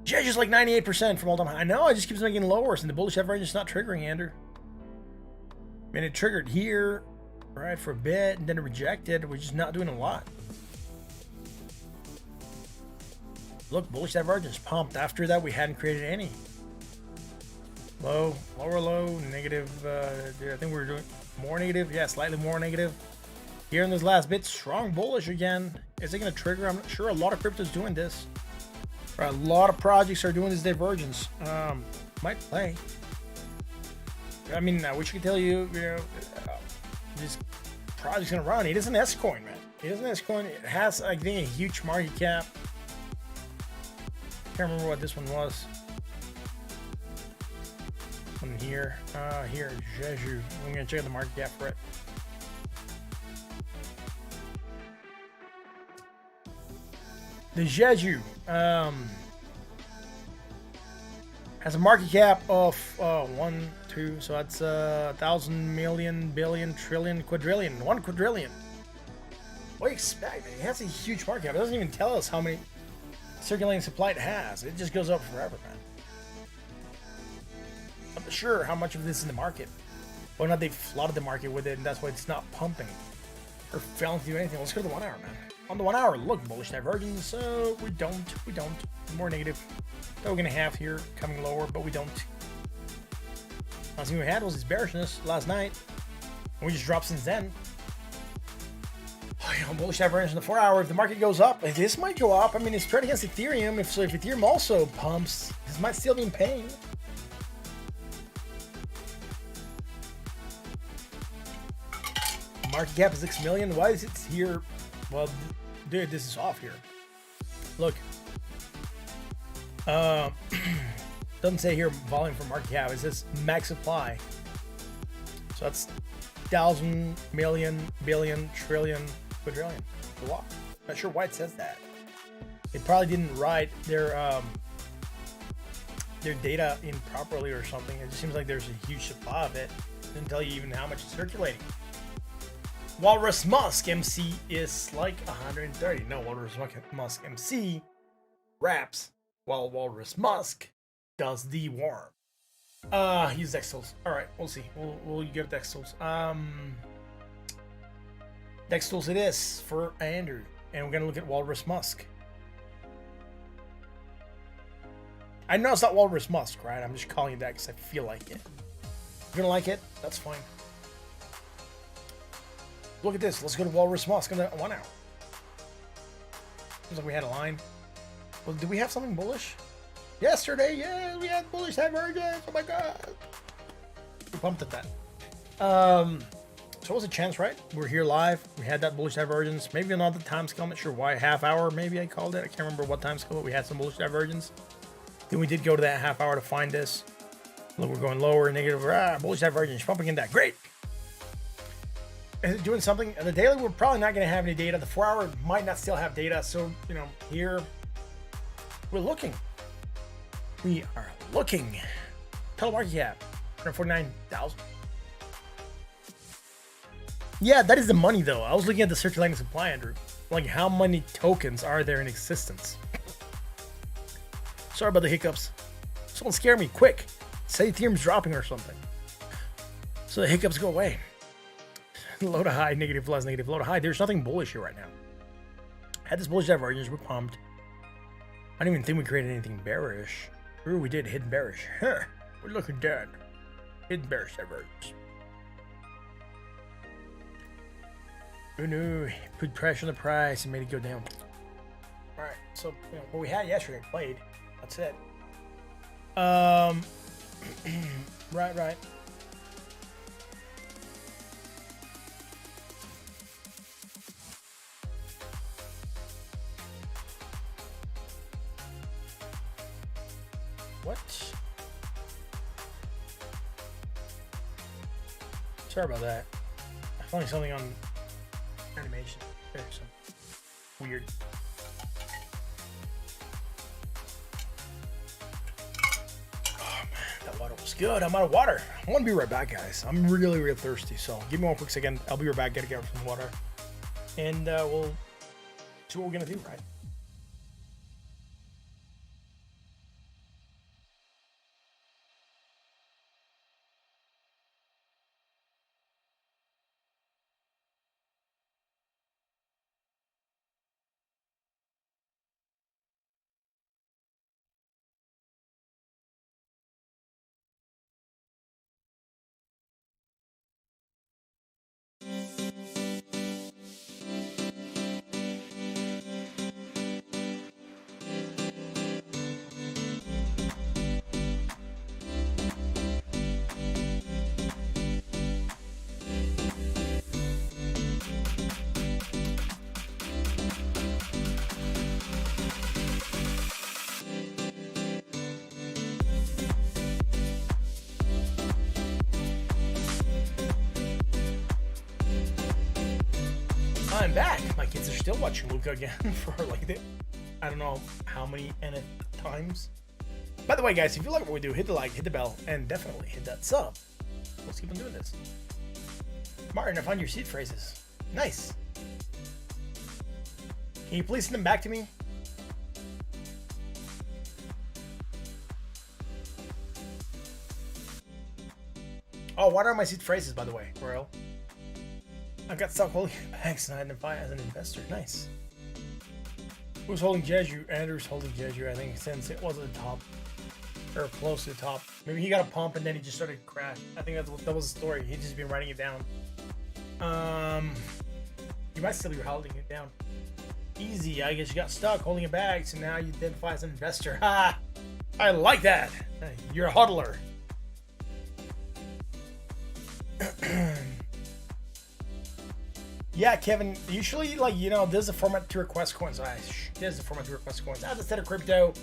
Jeju's like 98% from all time high. I know, it just keeps making lowers, and the bullish average is not triggering, Andrew. I mean, it triggered here, right, for a bit, and then it rejected. We're just not doing a lot. Look, bullish divergence pumped. After that, we hadn't created any. Low, lower low, negative. I think we're doing more negative. Yeah, slightly more negative. Here in this last bit, strong bullish again. Is it going to trigger? I'm not sure. A lot of crypto's doing this. Right, a lot of projects are doing this divergence. Might play. I mean, I wish I could tell you, this project's gonna run. It is an S coin, man. It is an S coin. It has, I think, a huge market cap. Can't remember what this one was. One here. Here, Jeju. I'm gonna check out the market cap for it. The Jeju has a market cap of 1, 2, so that's 1,000 million, billion, trillion, quadrillion, 1 quadrillion. What do you expect, man? It has a huge market cap. It doesn't even tell us how many circulating supply it has. It just goes up forever, man. I'm not sure how much of this is in the market. Whether or not they flooded the market with it, and that's why it's not pumping or failing to do anything. Let's go to the 1 hour, man. On the 1 hour, look, bullish divergence. So we don't. More negative. Token and a half here, coming lower, but we don't. Last thing we had was this bearishness last night, and we just dropped since then. Bullish divergence in the 4 hour. If the market goes up, this might go up. I mean, it's trading against Ethereum. If Ethereum also pumps, this might still be in pain. Market cap is 6 million. Why is it here? Well, dude, this is off here. Look. Doesn't say here volume for market cap. It says max supply. So that's 1,000, million, billion, trillion, quadrillion. A lot. Not sure why it says that. It probably didn't write their data in properly or something. It just seems like there's a huge supply of it. It doesn't tell you even how much is circulating. Walrus Musk MC is like 130. No, Walrus Musk MC raps while Walrus Musk does the worm. Use Dex tools. All right, we'll see. We'll give Dex tools. Dex tools it is for Andrew, and we're gonna look at Walrus Musk. I know it's not Walrus Musk, right? I'm just calling it that because I feel like it. If you're gonna like it, that's fine. Look at this. Let's go to Walrus Musk in the 1 hour. Seems like we had a line. Well, did we have something bullish? Yesterday, yeah, we had bullish divergence. Oh my god. We pumped at that. So what was the chance, right? We're here live. We had that bullish divergence. Maybe another time scale. I'm not sure why. Half hour, maybe I called it. I can't remember what time scale, but we had some bullish divergence. Then we did go to that half hour to find this. Look, we're going lower, negative. Bullish divergence, pumping in that. Great. Is it doing something? The daily, we're probably not going to have any data. The 4 hour might not still have data. So, you know, here we're looking. We are looking. Total market cap, 149,000. Yeah, that is the money though. I was looking at the circulating supply, Andrew. Like, how many tokens are there in existence? Sorry about the hiccups. Someone scare me, quick. Say Ethereum's dropping or something. So the hiccups go away. Low to high, negative plus, negative, low to high. There's nothing bullish here right now. Had this bullish divergence, we're pumped. I don't even think we created anything bearish. Ooh, we did hidden bearish. Huh, we're looking dead. Hidden bearish divergence. Oh no, put pressure on the price and made it go down. Alright, so you know, what we had yesterday played. That's it. Right. What? Sorry about that. I found something on animation. There's some weird. Oh man, that water was good. I'm out of water. I want to be right back, guys. I'm really, really thirsty. So give me 1 quick second. I'll be right back. Gotta get some water, and we'll see what we're gonna do, right? I'm back. My kids are still watching Luca again for like the, I don't know how many nth times. By the way, guys, if you like what we do, hit the like, hit the bell, and definitely hit that sub. Let's keep on doing this. Martin, I found your seed phrases. Nice. Can you please send them back to me? Oh, what are my seed phrases, by the way, Royal? I got stuck holding bags and I identify as an investor. Nice. Who's holding Jeju? Andrew's holding Jeju, I think, since it was at the top. Or close to the top. Maybe he got a pump and then he just started to crash. I think that was the story. He'd just been writing it down. You might still be holding it down. Easy, I guess you got stuck holding a bag, so now you identify as an investor. Ha! I like that. You're a hodler. Yeah, Kevin, usually, like, you know, there's a format to request coins. There's a format to request coins. As instead of crypto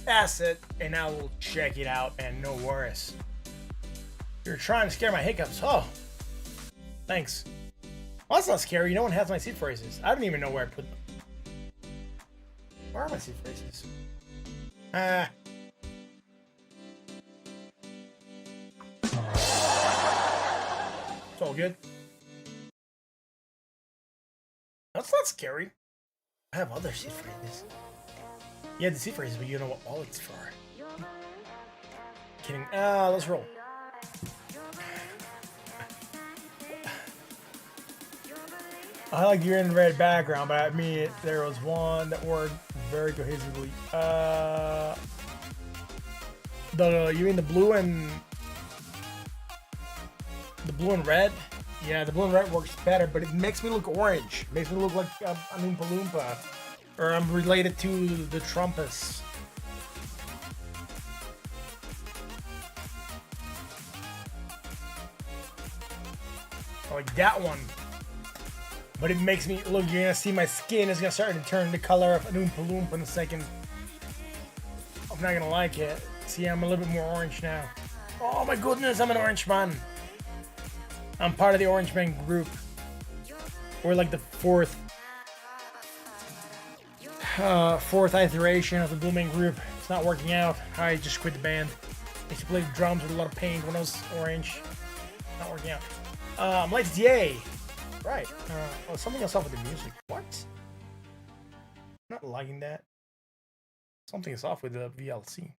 asset, and I will check it out, and no worries. You're trying to scare my hiccups. Oh, thanks. Well, that's not scary. No one has my seed phrases. I don't even know where I put them. Where are my seed phrases? It's all good. That's not scary. I have other seed phrases. Yeah, the seed phrases, but you know what all it's for. Kidding. Let's roll. I like you're in red background, but I mean, there was one that worked very cohesively. You mean the blue and red? Yeah, the blue and red works better, but it makes me look orange. It makes me look like I'm Oompa Loompa, or I'm related to the Trumpus. Like that one. But it makes me look. You're gonna see my skin is gonna start to turn the color of an Oompa Loompa in a second. I'm not gonna like it. See, I'm a little bit more orange now. Oh my goodness, I'm an orange man. I'm part of the Orange Man group. We're like the fourth iteration of the Blue Man group. It's not working out. I just quit the band. I used to play drums with a lot of paint when I was orange. Not working out. Let's yay. Right. Something else off with the music. What? I'm not liking that. Something is off with the VLC.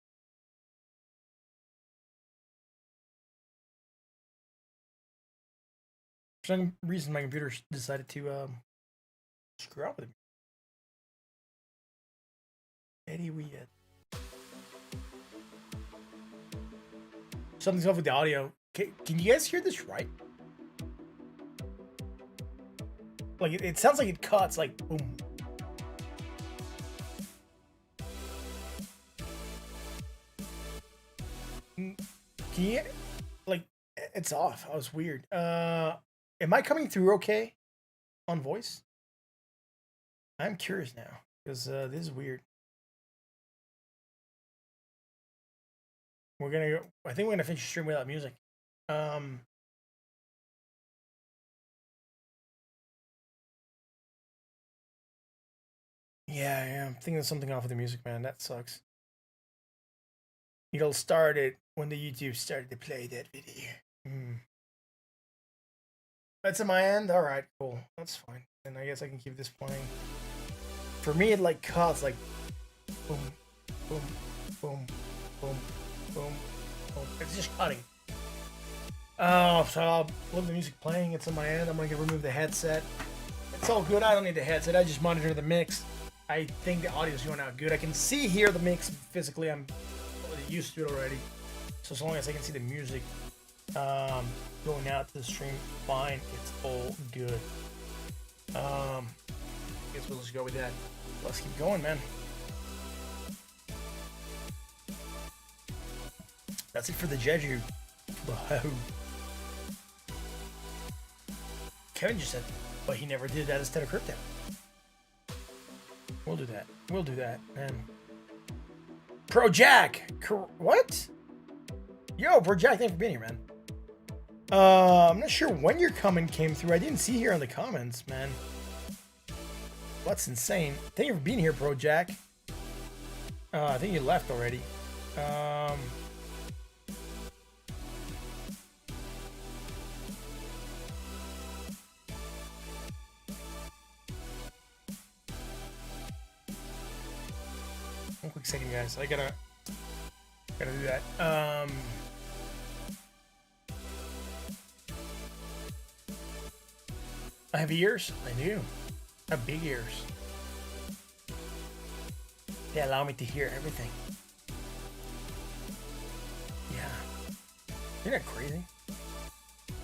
For some reason, my computer decided to screw up with it. Very weird. Something's off with the audio. Can you guys hear this right? Like, it sounds like it cuts, like, boom. Can you, like, it's off. I was weird. Am I coming through okay on voice? I'm curious now, because this is weird. We're gonna go, I think we're gonna finish the stream without music. Yeah, I'm thinking of something off with the music, man. That sucks. It'll start it when the YouTube started to play that video. That's at my end? Alright, cool. That's fine. And I guess I can keep this playing. For me, it like cuts, like boom, boom, boom, boom, boom, boom. It's just cutting. Oh, so I'll leave the music playing. It's on my end. I'm gonna remove the headset. It's all good. I don't need the headset. I just monitor the mix. I think the audio is going out good. I can hear the mix physically. I'm used to it already. So as long as I can see the music going out to the stream, fine. It's all good. I guess we'll just go with that. Let's keep going, man. That's it for the Jeju. Wow. Kevin just said, but he never did that instead of crypto. We'll do that. We'll do that, man. Pro Jack! What? Yo, Pro Jack, thanks for being here, man. I'm not sure when your comment came through. I didn't see here in the comments, man. That's insane. Thank you for being here, Pro Jack. I think you left already. second, guys. I gotta do that. I have ears. I do. I have big ears. They allow me to hear everything. Yeah. Isn't that crazy?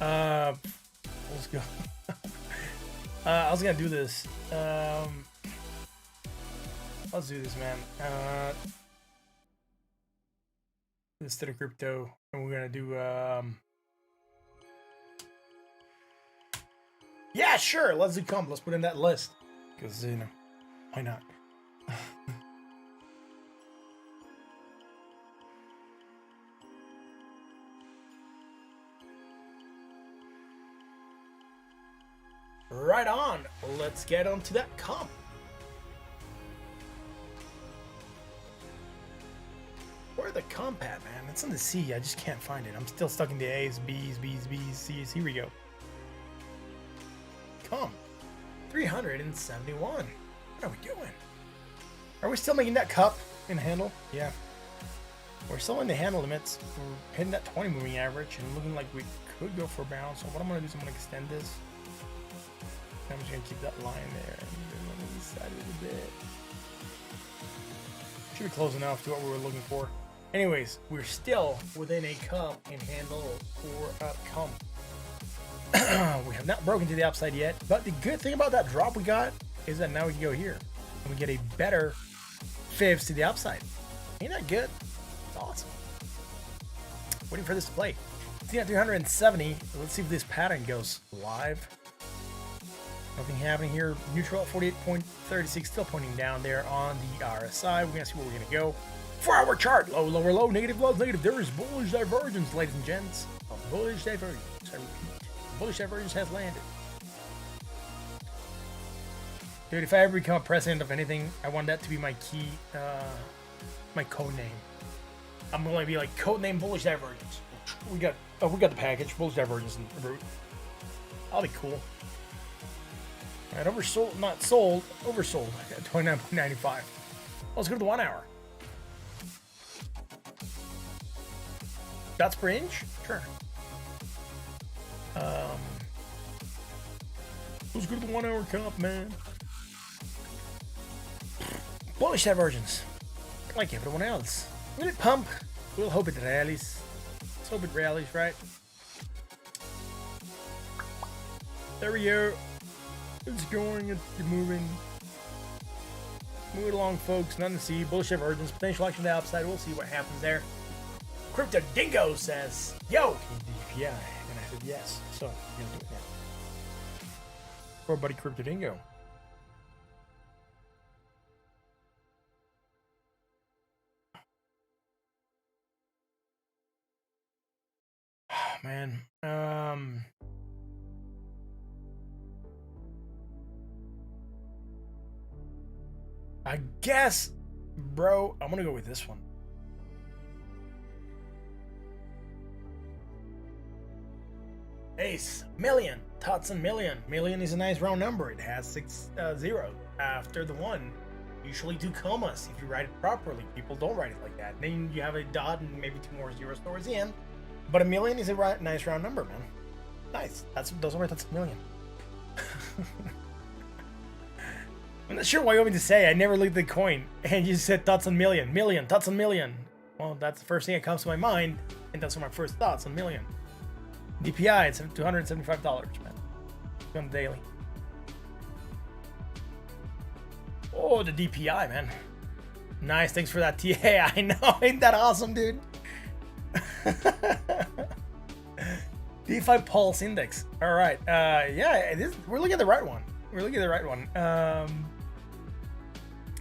Let's go. I was gonna do this. Let's do this, man. Instead of crypto, and we're gonna do. Yeah, sure. Let's do comp. Let's put in that list because you know, why not? Right on. Let's get on to that comp. Where the comp at, man? It's in the C. I just can't find it. I'm still stuck in the A's, B's, C's. Here we go. Comp. 371. What are we doing? Are we still making that cup in the handle? Yeah. We're still in the handle limits. We're hitting that 20 moving average and looking like we could go for a bounce. So what I'm going to do is I'm going to extend this. I'm just going to keep that line there and then on the side a little bit. Should be close enough to what we were looking for. Anyways, we're still within a comp and handle for a comp. We have not broken to the upside yet, but the good thing about that drop we got is that now we can go here and we get a better fibs to the upside. Ain't that good? It's awesome. Waiting for this to play. It's at 370. Let's see if this pattern goes live. Nothing happening here. Neutral at 48.36, still pointing down there on the RSI. We're gonna see where we're gonna go. 4-hour chart. Low, lower, low, negative, low, negative. There is bullish divergence, ladies and gents. A bullish divergence. I repeat, bullish divergence has landed. Dude, if I ever become a president of anything, I want that to be my key, my code name. I'm gonna be like codename bullish divergence. We got the package, bullish divergence in the root. That'll be cool. Alright, oversold, not sold, oversold at 29.95. Let's go to the 1 hour. Dots per inch? Sure. Let's go to the 1 hour comp, man. Bullish divergence. Like everyone else. Will it pump? We'll hope it rallies. Let's hope it rallies, right? There we go. It's going, it's moving. Move it along, folks. Nothing to see. Bullish divergence. Potential action to the upside. We'll see what happens there. Crypto Dingo says, yo, DPI. And I said yes. So, we're going to do it now. Poor buddy Crypto Dingo. Man. I guess, bro, I'm gonna go with this one. Ace, million, tots and million. Million is a nice round number. It has 6 zeros after the 1. Usually 2 commas if you write it properly. People don't write it like that. Then you have a dot and maybe 2 more zeros towards the end. But a million is a nice round number, man. Nice. Those are that's a million. I'm not sure what you want me to say. I never looked at the coin. And you said thoughts on million. Million, thoughts on million. Well, that's the first thing that comes to my mind. And that's my first thoughts on million. DPI, it's $275, man. On the daily. Oh, the DPI, man. Nice, thanks for that, TA. I know, ain't that awesome, dude? DeFi Pulse Index. All right. Yeah, we're looking at the right one. We're looking at the right one.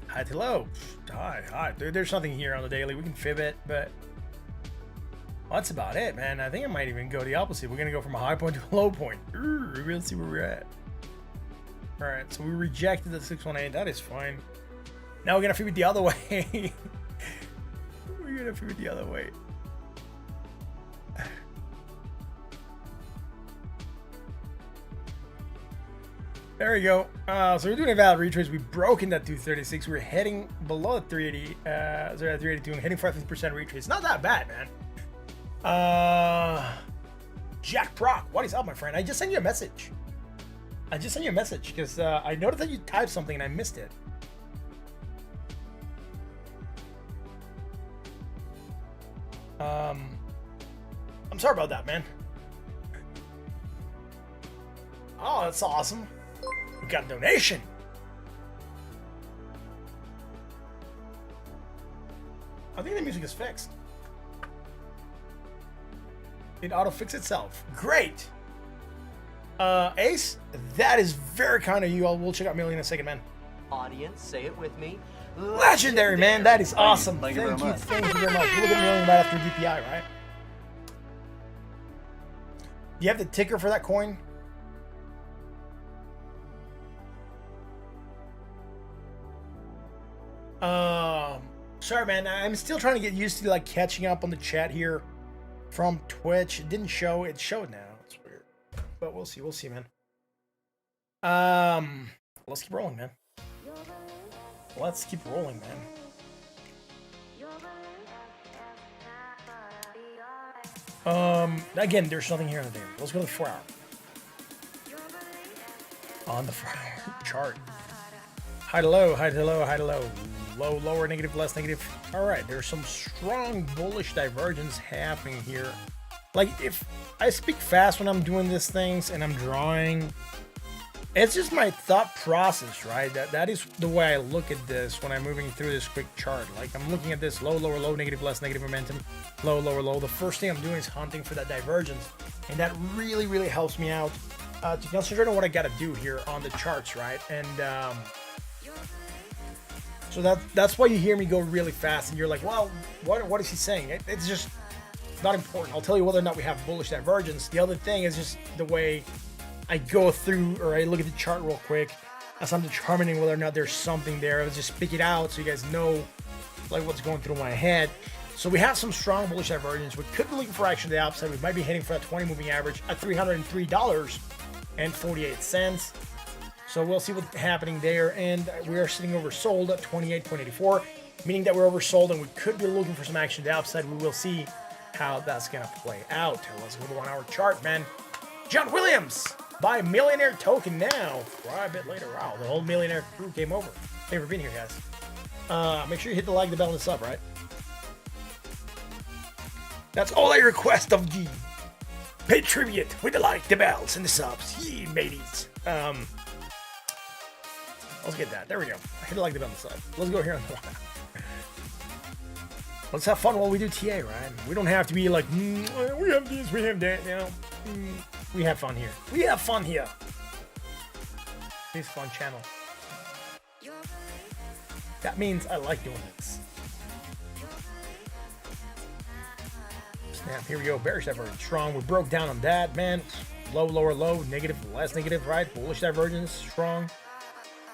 High to low. Hi. There's nothing here on the daily. We can fib it, but that's about it, man. I think I might even go the opposite. We're gonna go from a high point to a low point. We'll see where we're at. All right. So we rejected the 618. That is fine. Now we're gonna fib it the other way. We're gonna fib it the other way. There you go. So we're doing a valid retrace. We broke in that 236. We're heading below the 380. Sorry, 382. And heading for a 50% retrace. Not that bad, man. Jack Proc, what is up, my friend? I just sent you a message. Because I noticed that you typed something and I missed it. I'm sorry about that, man. Oh, that's awesome. We got a donation. I think the music is fixed. It auto-fix itself. Great. Ace, that is very kind of you. We'll check out Million in a second, man. Audience, say it with me. Legendary, man. That is awesome. Thank you very much. Thank you very much. We'll get Million right after DPI, right? Do you have the ticker for that coin? Sorry, man. I'm still trying to get used to like catching up on the chat here from Twitch. It didn't show. It showed now. It's weird, but we'll see. We'll see, man. Let's keep rolling, man. Let's keep rolling, man. Again, there's nothing here in the day. Let's go to the 4 hour. On the 4 hour chart. High to low, high to low, high to low. Low, lower, negative, less negative. All right, there's some strong bullish divergence happening here. Like, if I speak fast when I'm doing these things and I'm drawing, it's just my thought process, right? That is the way I look at this when I'm moving through this quick chart. Like, I'm looking at this low, lower, low, negative, less negative momentum, low, lower, low. The first thing I'm doing is hunting for that divergence, and that really, really helps me out to concentrate on what I got to do here on the charts, right? And so that's why you hear me go really fast, and you're like, well, what is he saying? It's just not important. I'll tell you whether or not we have bullish divergence. The other thing is just the way I go through, or I look at the chart real quick as I'm determining whether or not there's something there. I'll just pick it out so you guys know like what's going through my head. So we have some strong bullish divergence. We could be looking for action to the upside. We might be hitting for a 20 moving average at $303.48. So we'll see what's happening there. And we are sitting oversold at 28.84, meaning that we're oversold and we could be looking for some action to the upside. We will see how that's going to play out. Let's go to the 1 hour chart, man. John Williams, buy millionaire token now. Right, a bit later. Wow, the whole millionaire crew came over. Thanks for being here, guys. Make sure you hit the like, the bell, and the sub, right? That's all I request of thee. Pay tribute with the like, the bells, and the subs. Ye mateys. Let's get that. There we go. Hit the like, the bell, and the sub. Let's go here on the 1 hour. Let's have fun while we do TA, right? We don't have to be like, we have this, we have that. You know, we have fun here. We have fun here. This fun channel. That means I like doing this. Snap. Here we go. Bearish divergence strong. We broke down on that, man. Low, lower, low, negative, less negative, right? Bullish divergence strong.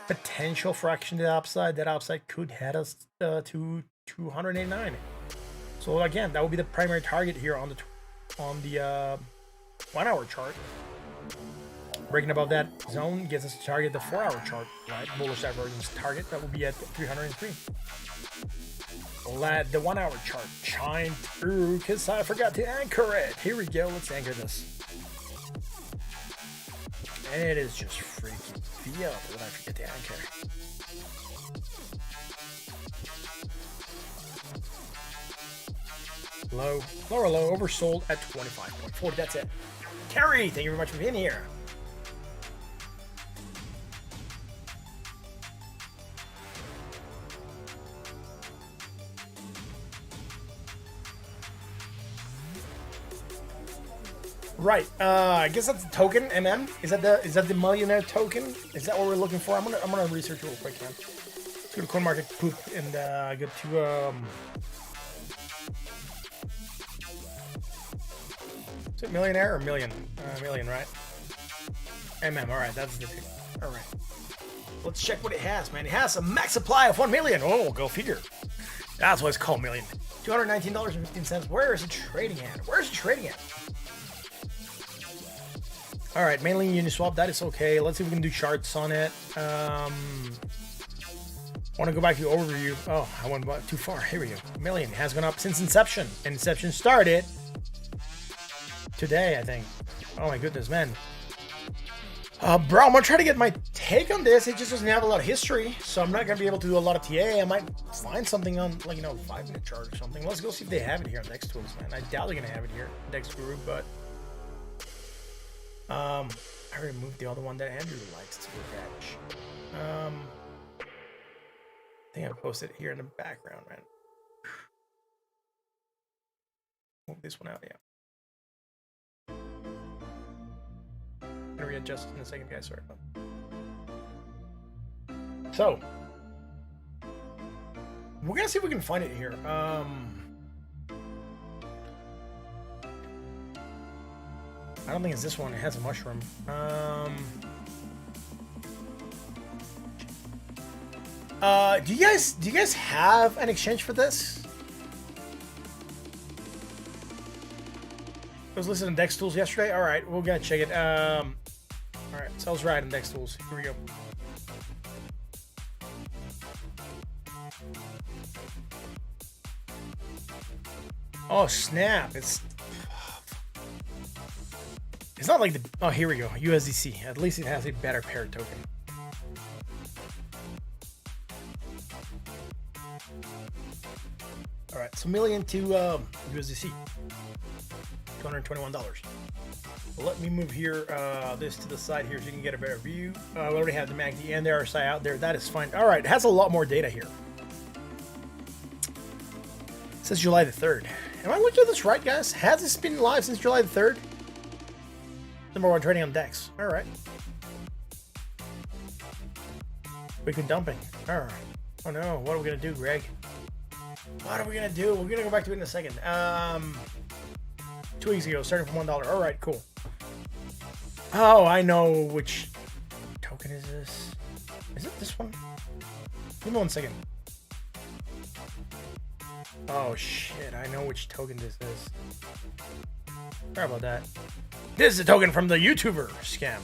Potential for action to the upside. That upside could head us to 289. So again, that will be the primary target here on the 1 hour chart. Breaking above that zone gets us to target the 4 hour chart, right? Bullish divergence target that will be at 303. Let the 1 hour chart shine through because I forgot to anchor it. Here we go. Let's anchor this. And it is just freaking feel when I forget to anchor. Low, lower low, oversold at 25.40. That's it. Carrie, thank you very much for being here. Right. I guess that's the token, MM. Is that the millionaire token? Is that what we're looking for? I'm gonna research real quick, man. Let's go to CoinMarketCap and go to is it millionaire or million? Million, right? MM. All right, that's the thing. All right. Let's check what it has, man. It has a max supply of 1 million. Oh, go figure. That's why it's called million. $219.15. Where is it trading at? Where's it trading at? All right, mainly Uniswap, that is okay. Let's see if we can do charts on it. Want to go back to the overview. Oh, I went too far. Here we go. Million has gone up since inception. And inception started today, I think. Oh my goodness, man. Bro, I'm gonna try to get my take on this. It just doesn't have a lot of history, so I'm not gonna be able to do a lot of TA. I might find something on, like, 5-minute chart or something. Let's go see if they have it here on Dex Tools, man. I doubt they're gonna have it here, Dex Guru, but I removed the other one that Andrew likes to catch. I think I posted it here in the background, man. Move this one out, yeah. I'm gonna readjust in a second, guys. Sorry. So we're gonna see if we can find it here. I don't think it's this one. It has a mushroom. Do you guys have an exchange for this? It was listed on Dex Tools yesterday. All right, we're gonna check it. All right, so I was right on Dex Tools. Here we go. Oh snap! It's not like the. Oh, here we go. USDC. At least it has a better paired token. All right, so million to USDC, $221. Well, let me move here, this to the side here so you can get a better view. We already have the MACD and the RSI out there. That is fine. All right, it has a lot more data here. It says July the 3rd. Am I looking at this right, guys? Has this been live since July the 3rd? Number one trading on DEX. All right. Weekend dumping. All right. Oh no, what are we gonna do, Greg? What are we gonna do? We're gonna go back to it in a second. 2 weeks ago, starting from $1. All right, cool. Oh, I know which token is this. Is it this one? Give me 1 second. Oh shit, I know which token this is. Sorry about that. This is a token from the YouTuber scam.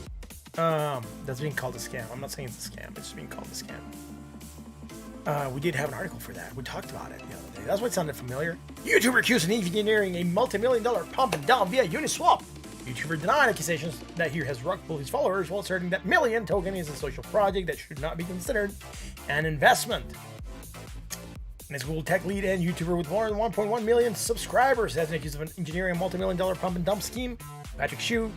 That's being called a scam. I'm not saying it's a scam. It's being called a scam. We did have an article for that. We talked about it the other day. That's why it sounded familiar. YouTuber accused of engineering a multi-million-dollar pump and dump via Uniswap. YouTuber denied accusations that he has rug pulled his followers while asserting that Million token is a social project that should not be considered an investment. And his Google tech lead and YouTuber with more than 1.1 million subscribers has been accused of engineering a multi-million-dollar pump and dump scheme. Patrick Hsu,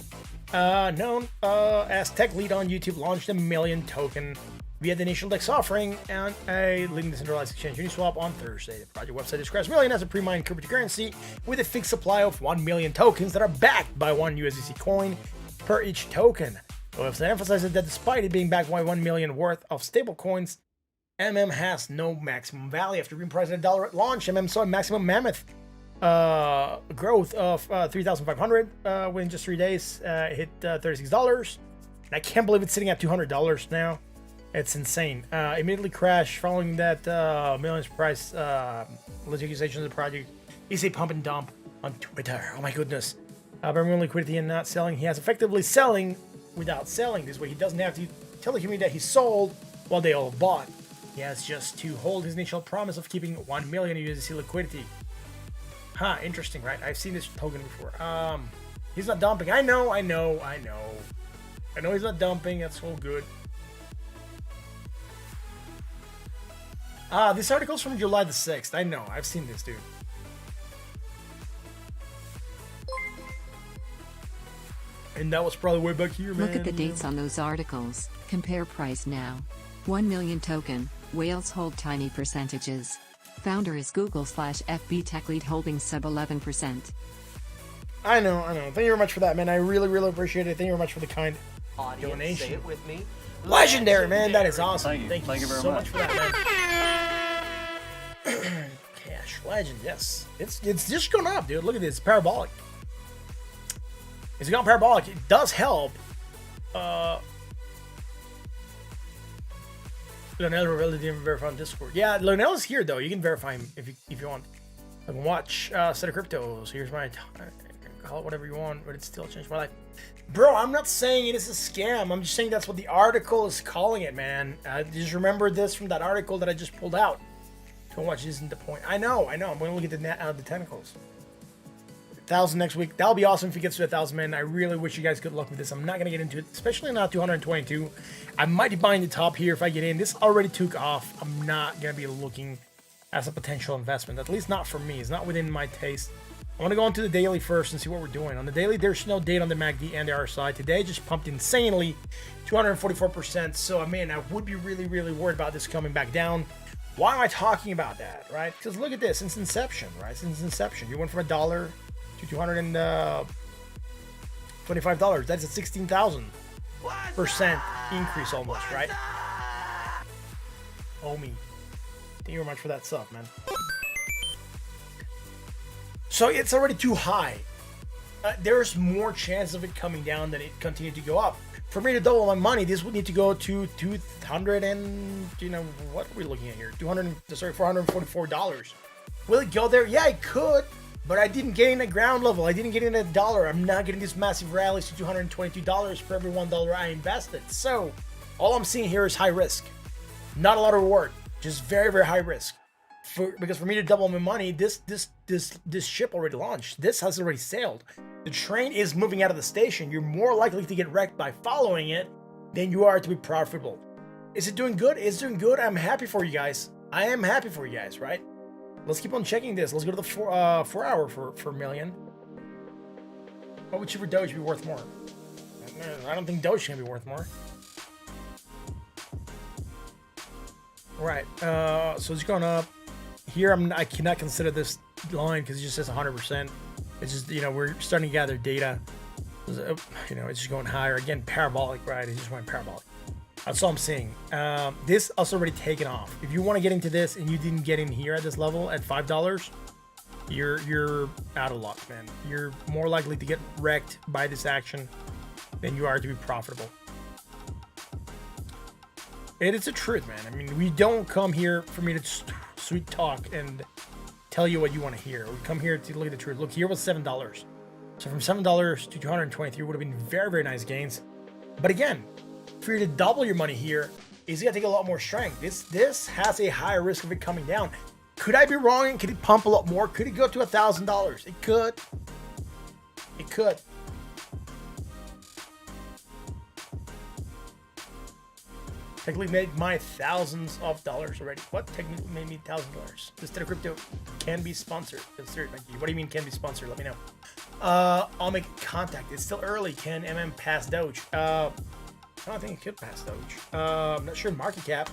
known as tech lead on YouTube, launched a Million token via the initial DEX offering and a leading decentralized exchange Uniswap on Thursday. The project website describes Million as a pre-mined cryptocurrency with a fixed supply of 1 million tokens that are backed by 1 USDC coin per each token. The website emphasizes that despite it being backed by 1 million worth of stable coins, has no maximum value. After being priced at $1 at launch, saw a maximum mammoth growth of 3,500 within just 3 days. Hit $36. And I can't believe it's sitting at $200 now. It's insane. Immediately crashed following that Million's price alleged accusations of the project is a pump and dump on Twitter. Oh my goodness. Bringing liquidity and not selling. He has effectively selling without selling. This way he doesn't have to tell the community that he sold while they all bought. He has just to hold his initial promise of keeping 1 million USDC liquidity. Interesting, right? I've seen this token before. He's not dumping. I know he's not dumping. That's all good. This article's from July the 6th. I know. I've seen this, dude. And that was probably way back here, man. Look at the dates on those articles. Compare price now. 1 million token. Whales hold tiny percentages. Founder is Google/FB tech lead holding sub 11%. I know. Thank you very much for that, man. I really, really appreciate it. Thank you very much for the kind Audience, say it with me. Legendary, man. That is awesome. Thank you very so much much for that, man. Cash legend, yes. It's just going up, dude. Look at this. It's parabolic. It's gone parabolic. It does help. Lionel really didn't verify on Discord. Yeah, Lionel is here though. You can verify him if you want. I can watch Set of Cryptos. Here's my call it whatever you want, but it still changed my life. Bro, I'm not saying it is a scam. I'm just saying that's what the article is calling it, man. Just remember this from that article that I just pulled out. Don't watch isn't the point. I know. I'm going to look at the technicals. 1,000 next week. That'll be awesome if it gets to 1,000, man. I really wish you guys good luck with this. I'm not going to get into it, especially not 222. I might be buying the top here if I get in. This already took off. I'm not going to be looking as a potential investment, at least not for me. It's not within my taste. I want to go into the daily first and see what we're doing. On the daily, there's no date on the MACD and the RSI. Today just pumped insanely, 244%. So, man, I would be really, really worried about this coming back down. Why am I talking about that, right? Because look at this. Since inception, right? Since inception, you went from $1 to $225. That's a 16,000% increase almost, right? Homie. Thank you very much for that sub, man. So it's already too high. There's more chance of it coming down than it continue to go up. For me to double my money, this would need to go to 200 and, what are we looking at here? $444. Will it go there? Yeah, it could, but I didn't get in at ground level. I didn't get in at $1. I'm not getting these massive rallies to $222 for every $1 I invested. So all I'm seeing here is high risk. Not a lot of reward, just very, very high risk. Because for me to double my money, this ship already launched. This has already sailed. The train is moving out of the station. You're more likely to get wrecked by following it than you are to be profitable. Is it doing good? It's doing good. I'm happy for you guys. I am happy for you guys, right? Let's keep on checking this. Let's go to the 4 hour for a million. What would Super Doge be worth more? I don't think Doge can be worth more. Right. So it's going up. Here, I cannot consider this line because it just says 100%. It's just, we're starting to gather data. It's just going higher. Again, parabolic, right? It's just going parabolic. That's all I'm seeing. This also already taken off. If you want to get into this and you didn't get in here at this level at $5, you're out of luck, man. You're more likely to get wrecked by this action than you are to be profitable. And it's the truth, man. I mean, we don't come here for me to sweet talk and tell you what you want to hear. We come here to look at the truth. Look, here was $7. So from $7 to 223 would have been very, very nice gains. But again, for you to double your money here, is going to take a lot more strength. This has a higher risk of it coming down. Could I be wrong? And could it pump a lot more? Could it go to $1,000? It could. It could. Technically made my thousands of dollars already. What technically made me $1,000? This Tether Crypto can be sponsored. What do you mean can be sponsored? Let me know. I'll make contact. It's still early. Can MM pass Doge? I don't think it could pass Doge. I'm not sure in market cap,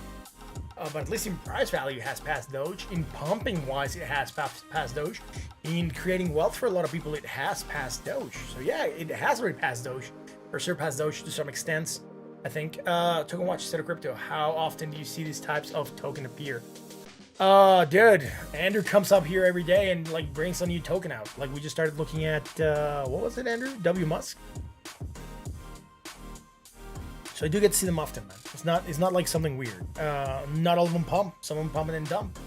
but at least in price value it has passed Doge. In pumping wise, it has passed Doge. In creating wealth for a lot of people, it has passed Doge. So yeah, it has already passed Doge, or surpassed Doge to some extent. I think. Token Watch, Tether Crypto. How often do you see these types of token appear? Dude, Andrew comes up here every day and brings a new token out. We just started looking at what was it, Andrew? W Musk. So I do get to see them often, man. It's not like something weird. Not all of them pump. Some of them pump and then dump.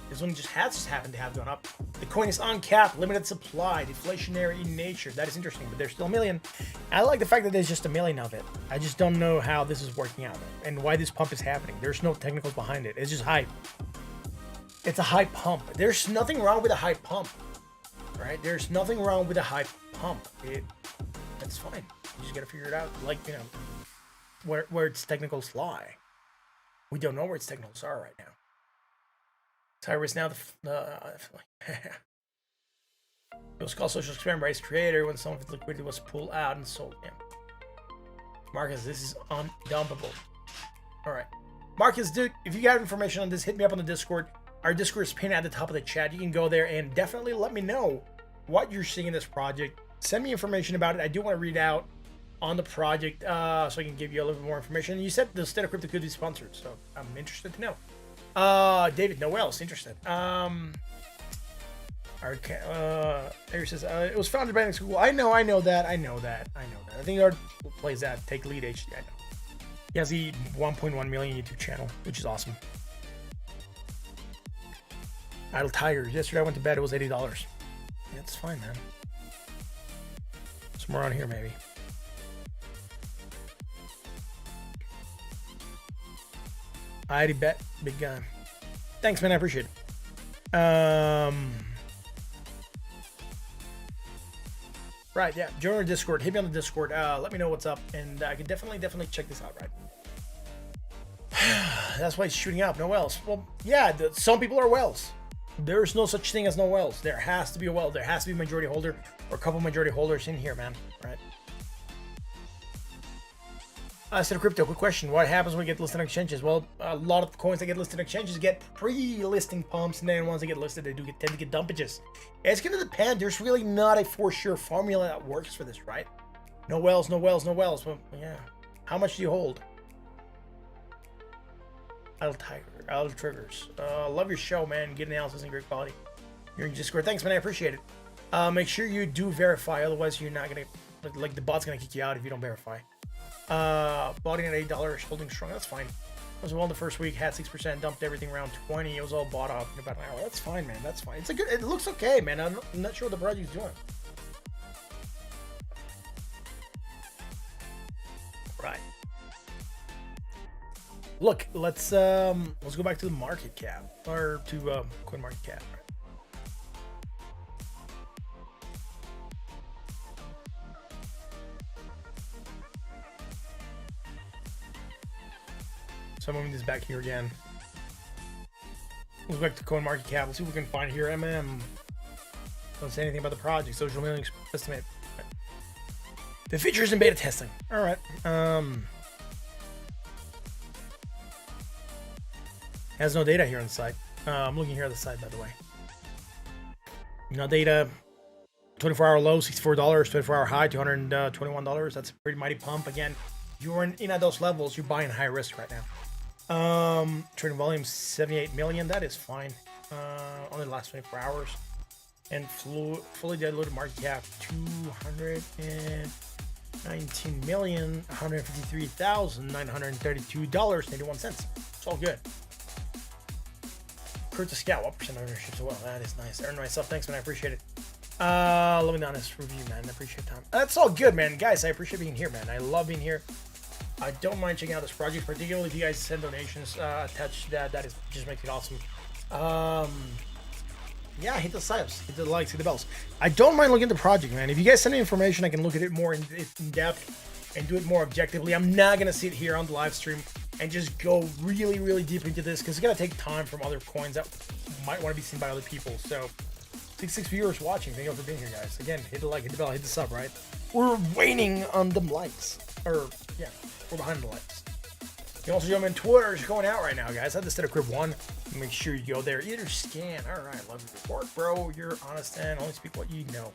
This one just happened to have gone up. The coin is uncapped, limited supply, deflationary in nature. That is interesting, but there's still a million. I like the fact that there's just a million of it. I just don't know how this is working out and why this pump is happening. There's no technicals behind it. It's just hype. It's a hype pump. There's nothing wrong with a hype pump, right? There's nothing wrong with a hype pump. That's fine. You just gotta figure it out, where its technicals lie. We don't know where its technicals are right now. Tyrus now it was called social experiment by its creator when some of its liquidity was pulled out and sold. Yeah. Marcus, this is undumpable. All right, Marcus, dude, if you got information on this, hit me up on the Discord. Our Discord is pinned at the top of the chat. You can go there and definitely let me know what you're seeing in this project. Send me information about it. I do want to read out on the project so I can give you a little bit more information. You said the Tether Crypto could be sponsored, so I'm interested to know. David Noel's interested. There says it was founded by Binance Coin. I know that. I think Art plays that. Take lead HD. I know. He has the 1.1 million YouTube channel, which is awesome. Idle Tiger. Yesterday I went to bed. It was $80. Yeah, it's fine, man. Somewhere around here, maybe. I already bet, big guy. Thanks, man. I appreciate it. Right, yeah. Join our Discord. Hit me on the Discord. Let me know what's up, and I can definitely check this out. Right. That's why it's shooting up. No wells. Well, yeah. Some people are wells. There's no such thing as no wells. There has to be a well. There has to be a majority holder or a couple majority holders in here, man. Right. I said crypto. Quick question. What happens when we get listed on exchanges? Well, a lot of coins that get listed on exchanges get pre-listing pumps, and then once they get listed, they tend to get dumpages. It's going to depend. There's really not a for sure formula that works for this, right? No wells, no wells, no wells. Well, yeah. How much do you hold? Idle triggers. Love your show, man. Good analysis and great quality. You're in Discord. Thanks, man. I appreciate it. Make sure you do verify. Otherwise, you're not going to, like, the bot's going to kick you out if you don't verify. Botting at $8, holding strong. That's fine. It was well the first week, had 6%, dumped everything around 20. It was all bought up in about an hour. That's fine, man. That's fine. It looks okay, man. I'm not sure what the project's doing. Right. Look, let's go back to the market cap or to coin market cap. Right? So I'm moving this back here again. Let's go back to CoinMarketCap. Let's see what we can find here. Don't say anything about the project. Social mailing estimate. The features in beta testing. All right. Has no data here on the side. I'm looking here at the side, by the way. No data. 24-hour low, $64. 24-hour high, $221. That's a pretty mighty pump. Again, you're in at those levels. You're buying high risk right now. Trading volume 78 million. That is fine. Only the last 24 hours. And fully diluted market cap 219,153,932.81. It's all good. Kurt to Scout, what percent ownership as well? That is nice. Earned myself. Thanks, man. I appreciate it. Let me know this review, man. I appreciate time. That's all good, man. Guys, I appreciate being here, man. I love being here. I don't mind checking out this project, particularly if you guys send donations attached to that. That just makes it awesome. Yeah, hit the subs, hit the likes, hit the bells. I don't mind looking at the project, man. If you guys send me information, I can look at it more in depth and do it more objectively. I'm not gonna sit here on the live stream and just go really deep into this because it's gonna take time from other coins that might want to be seen by other people. So 66 viewers watching. Thank you all for being here, guys. Again, hit the like, hit the bell, hit the sub, right? We're waiting on them likes. Or, yeah, we're behind the likes. You can also join me on Twitter. It's going out right now, guys. I have the State of Crib 1. Make sure you go there. Either scan. All right, love your report, bro. You're honest and only speak what you know.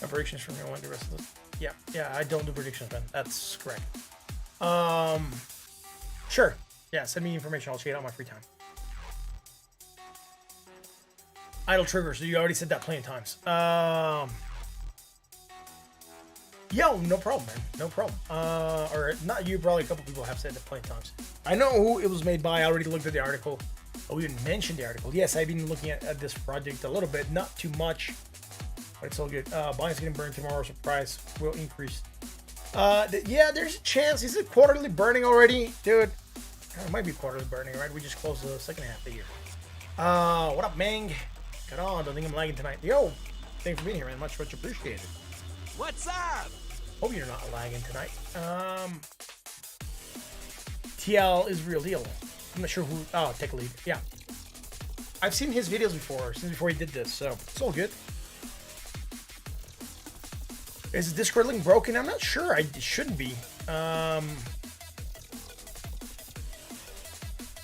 No predictions from your one the rest of the... Yeah, I don't do predictions, man. That's correct. Sure. Yeah, send me information. I'll check it out on my free time. Idle triggers. You already said that plenty of times. Yo, no problem, man. No problem. Or not you, probably a couple people have said that plenty of times. I know who it was made by. I already looked at the article. We didn't mention the article. Yes, I've been looking at this project a little bit. Not too much. But it's all good. Binance getting burned tomorrow, so price will increase. Yeah, there's a chance. Is it quarterly burning already? Dude, it might be quarterly burning, right? We just closed the second half of the year. What up, Mang? Get on. Don't think I'm lagging tonight. Yo, thanks for being here, man. Much appreciated. What's up? Hope you're not lagging tonight. TL is real deal. I'm not sure who. Oh, Tech Lead. Yeah. I've seen his videos before, since before he did this, so it's all good. Is the Discord link broken? I'm not sure. It shouldn't be.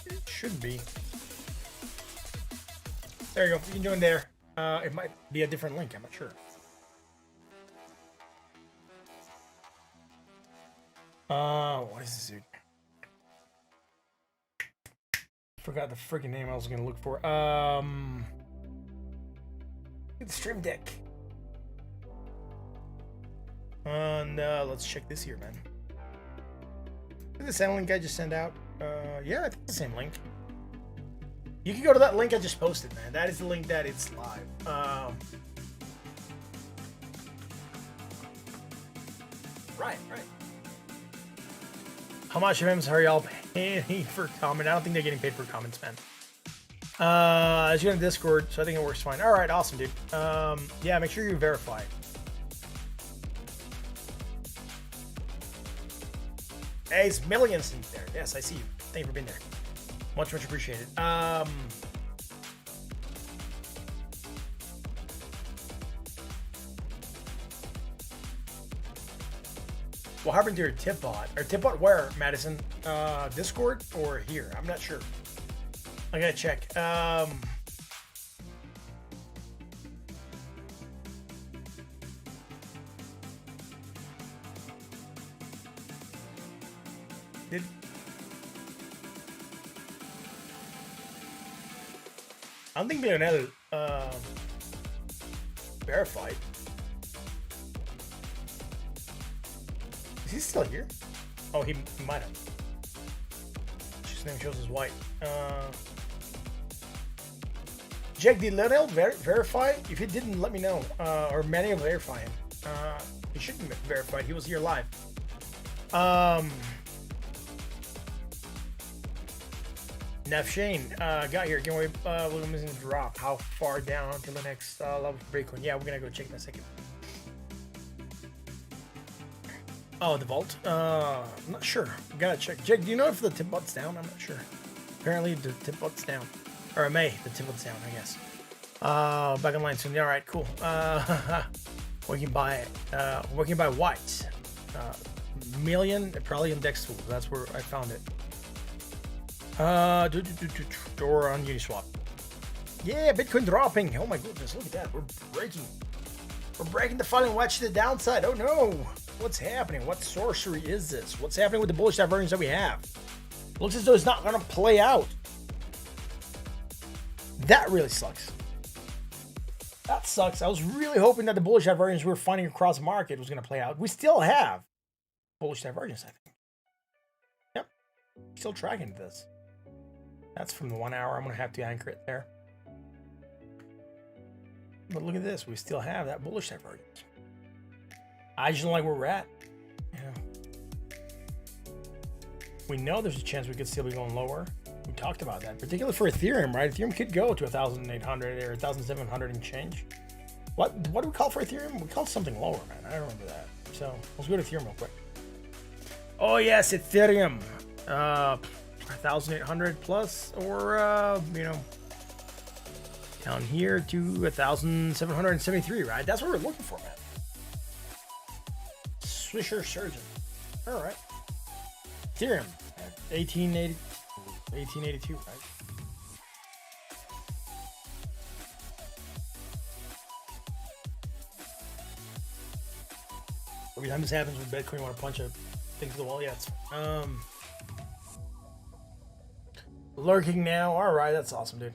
It should be. There you go. You can join there. It might be a different link. I'm not sure. What is this, dude? Forgot the freaking name I was gonna look for. The Stream Deck. And let's check this here, man. Is it the same link I just sent out? Yeah, I think it's the same link. You can go to that link I just posted, man. That is the link that it's live. Right. How much of them are y'all paying for comment? I don't think they're getting paid for comments, man. It's you on Discord, so I think it works fine. All right, awesome, dude. Yeah, make sure you verify. Hey, it's millions in there. Yes, I see you. Thank you for being there. Much appreciated. What happened to your tip bot? Or tip bot where, Madison? Discord or here? I'm not sure. I gotta check. I don't think Leonel verified. Is he still here? Oh, he might have. His name shows as white. Jack, did Leonel verify? If he didn't, let me know. Or Manny will verify him. He should be verified. He was here live. Neff Shane got here. Can we look missing drop? How far down until the next level for Bitcoin? Yeah, we're gonna go check in a second. Oh, the vault? I'm not sure. Gotta check. Jake, do you know if the tip bot's down? I'm not sure. Apparently the tip bot's down. Or the tip bot's down, I guess. Back online soon. All right, cool. We can buy white. Million, probably index tools. That's where I found it. Or on Uniswap. Yeah, Bitcoin dropping. Oh my goodness, look at that. We're breaking the fall and watch the downside. Oh no. What's happening? What sorcery is this? What's happening with the bullish divergence that we have? Looks as though it's not gonna play out. That really sucks. That sucks. I was really hoping that the bullish divergence we were finding across the market was gonna play out. We still have bullish divergence, I think. Yep. Still tracking this. That's from the 1 hour. I'm going to have to anchor it there. But look at this. We still have that bullish divergence. I just don't like where we're at. Yeah. We know there's a chance we could still be going lower. We talked about that, particularly for Ethereum, right? Ethereum could go to 1,800 or 1,700 and change. What do we call for Ethereum? We call something lower, man. I don't remember that. So let's go to Ethereum real quick. Oh, yes, Ethereum. 1,800 plus, or down here to 1,773, right? That's what we're looking for, man. Swisher Surgeon. All right. Ethereum at 1882, right? Every time this happens with Bitcoin, you want to punch a thing to the wall? Yeah, it's lurking now. All right, that's awesome, dude.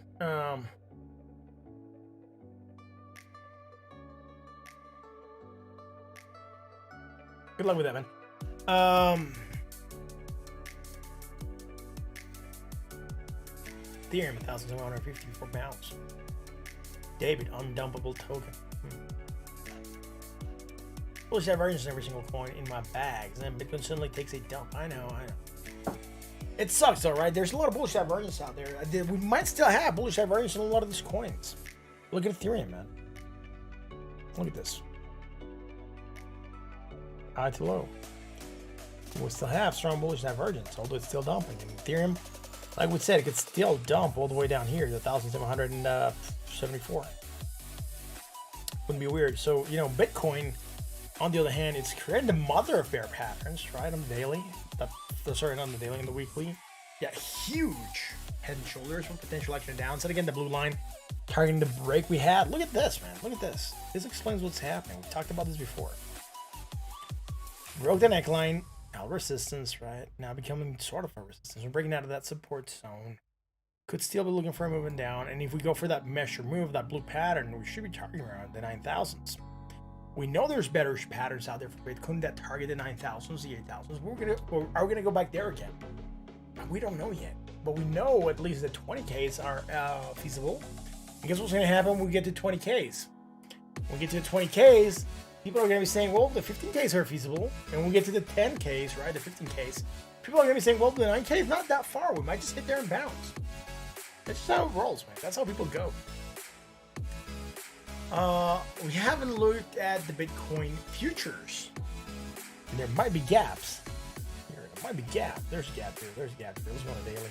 Good luck with that, man. Ethereum 1,754 pounds. David, undumpable token. Bullish divergence in every single coin in my bags, and then Bitcoin suddenly takes a dump. I know. It sucks though, right? There's a lot of bullish divergence out there. We might still have bullish divergence in a lot of these coins. Look at Ethereum, man. Look at this. High to low. We still have strong bullish divergence, although it's still dumping. And Ethereum, like we said, it could still dump all the way down here to 1,774. Wouldn't be weird. So, Bitcoin, on the other hand, it's creating the mother of bear patterns, right? On the daily. Sorry, on the daily and the weekly. Yeah, huge head and shoulders with potential action downside. Again, the blue line targeting the break we had. Look at this, man. Look at this. This explains what's happening. We've talked about this before. Broke the neckline, held resistance, right? Now becoming sort of a resistance. We're breaking out of that support zone. Could still be looking for a moving down. And if we go for that measure move, that blue pattern, we should be targeting around the 9,000s. We know there's better patterns out there for Bitcoin that target the 9,000s, the 8,000s. Are we gonna go back there again? We don't know yet, but we know at least the 20Ks are feasible. And guess what's gonna happen when we get to 20Ks? When we get to the 20Ks, people are going to be saying, well, the 15Ks are feasible. And when we get to the 10Ks, right, the 15Ks, people are going to be saying, well, the 9K is not that far. We might just hit there and bounce. That's just how it rolls, man. That's how people go. We haven't looked at the Bitcoin futures. And there might be gaps. There might be gap. There's a gap here. There's a gap here. Let's go on a daily.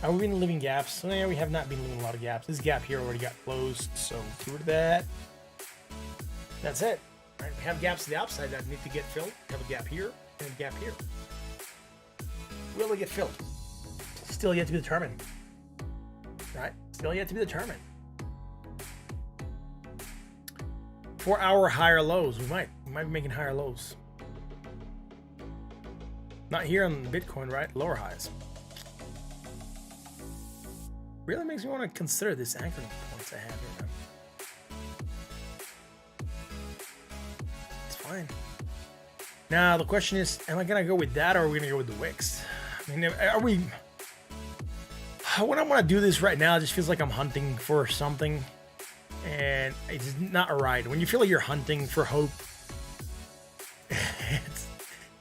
Have we been living gaps? So, yeah, we have not been living a lot of gaps. This gap here already got closed, so get rid of that. That's it. All right, we have gaps to the upside that need to get filled. We have a gap here and a gap here. Will they get filled? Still yet to be determined. Right? Still yet to be determined. 4-hour higher lows. We might be making higher lows. Not here on Bitcoin, right? Lower highs. Really makes me want to consider this anchoring points I have here, man. It's fine. Now the question is, am I gonna go with that or are we gonna go with the wicks? I mean, are we? When I want to do this right now, it just feels like I'm hunting for something, and it's not right. When you feel like you're hunting for hope,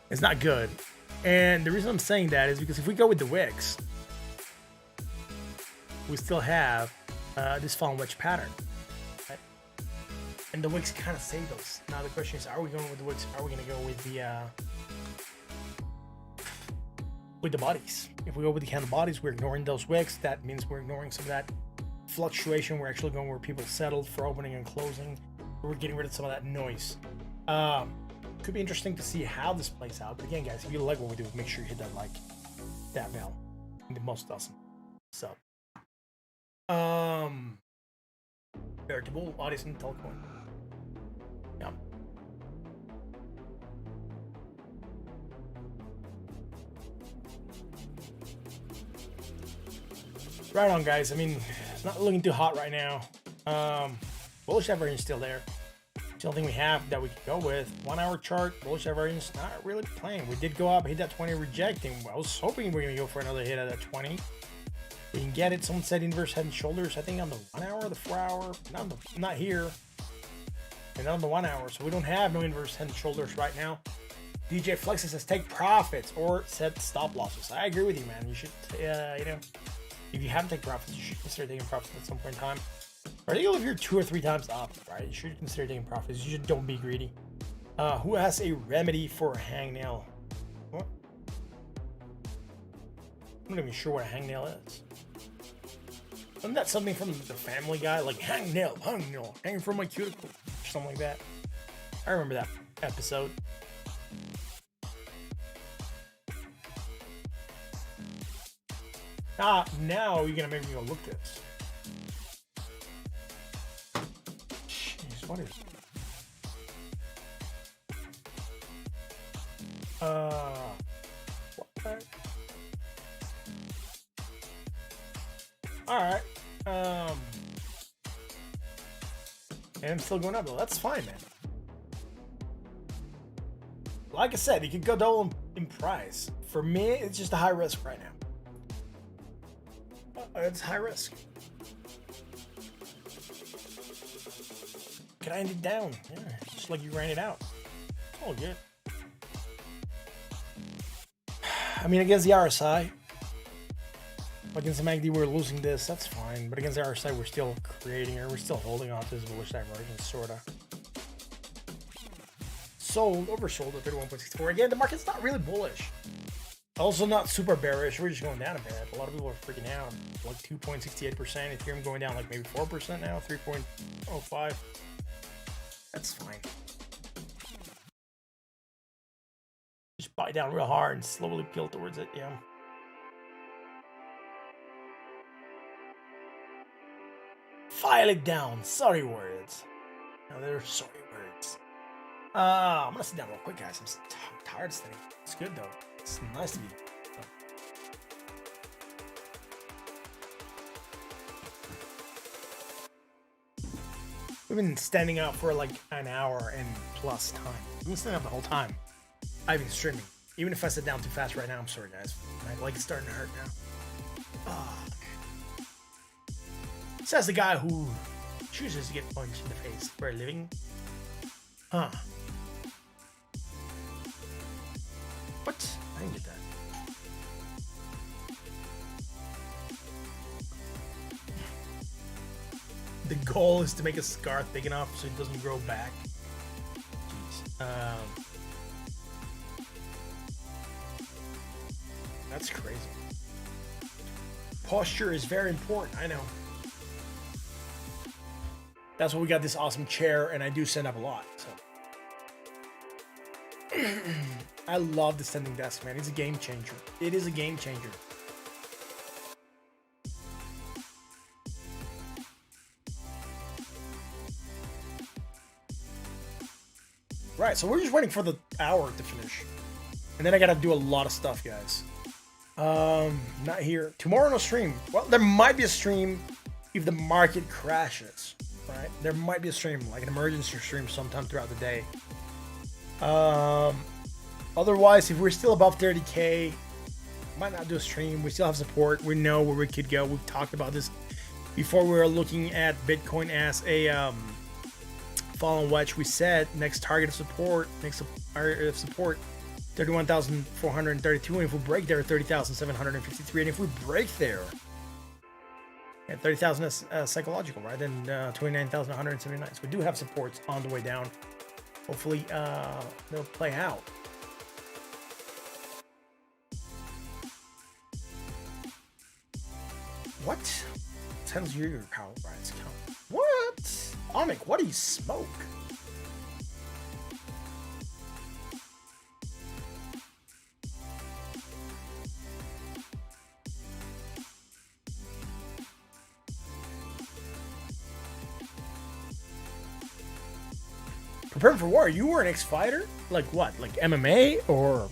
it's not good. And the reason I'm saying that is because if we go with the wicks, we still have this fallen wedge pattern, right? And the wicks kind of save us. Now the question is, are we going with the wicks? Are we going to go with the bodies? If we go with the candle bodies, we're ignoring those wicks. That means we're ignoring some of that fluctuation. We're actually going where people settled for opening and closing. We're getting rid of some of that noise. Could be interesting to see how this plays out. But again, guys, if you like what we do, make sure you hit that like, that bell, and the most awesome. So. Veritable audience and Litecoin. Yeah. Right on, guys. I mean, it's not looking too hot right now. Bullish divergence still there. It's the only thing we have that we can go with. 1 hour chart, bullish divergence, not really playing. We did go up, hit that 20, rejecting. I was hoping we were gonna go for another hit at that 20. We can get it. Someone said inverse head and shoulders. I think on the 1 hour, the 4 hour, not here, and not on the 1 hour. So we don't have no inverse head and shoulders right now. DJ Flexes says take profits or set stop losses. I agree with you, man. You should, you know, if you haven't taken profits, you should consider taking profits at some point in time. Particularly if you're 2 or 3 times up, right? You should consider taking profits. You just don't be greedy. Who has a remedy for a hangnail? What? I'm not even sure what a hangnail is. Isn't that something from the Family Guy? Like hangnail, hanging from my cuticle, or something like that. I remember that episode. Now you're gonna make me go look at this. Jeez, what is it? What? Alright. And I'm still going up though. That's fine, man. Like I said, you could go double in price. For me, it's just a high risk right now. It's high risk. Can I end it down? Yeah, just like you ran it out. It's all good. I mean, against the RSI, against the MACD, we're losing this. That's fine. But against the RSI, we're still creating, or we're still holding on to this bullish divergence, sorta. Sold, oversold at 31.64. Again, the market's not really bullish. Also not super bearish. We're just going down a bit. A lot of people are freaking out. Like 2.68%. Ethereum going down like maybe 4% now. 3.05. That's fine. Just buy down real hard and slowly peel towards it. Yeah. File it down. Sorry words. Now they're sorry words. I'm gonna sit down real quick, guys. I'm tired today. It's good though. It's nice to be. We've been standing out for like an hour and plus time. We've been standing up the whole time. I've been streaming. Even if I sit down too fast right now, I'm sorry, guys. My leg's starting to hurt now. Says the guy who chooses to get punched in the face for a living. Huh. What? I didn't get that. The goal is to make a scar thick enough so it doesn't grow back. Jeez. That's crazy. Posture is very important, I know. That's why we got this awesome chair, and I do stand up a lot, so. I love the standing desk, man. It's a game changer. It is a game changer. Right, so we're just waiting for the hour to finish. And then I gotta do a lot of stuff, guys. Not here. Tomorrow no stream. Well, there might be a stream if the market crashes, right? There might be a stream, like an emergency stream sometime throughout the day. Otherwise, if we're still above 30K, might not do a stream. We still have support. We know where we could go. We've talked about this before. We were looking at Bitcoin as a fallen wedge. We said next target of support, next area of support, 31,432, and if we break there, 30,753, and if we break there, yeah, 30,000 is psychological, right? Then 29,179. So we do have supports on the way down. Hopefully, they'll play out. What? 10-year power rides count. What? Onyx, what do you smoke? Preparing for war. You were an ex-fighter? Like what? Like MMA or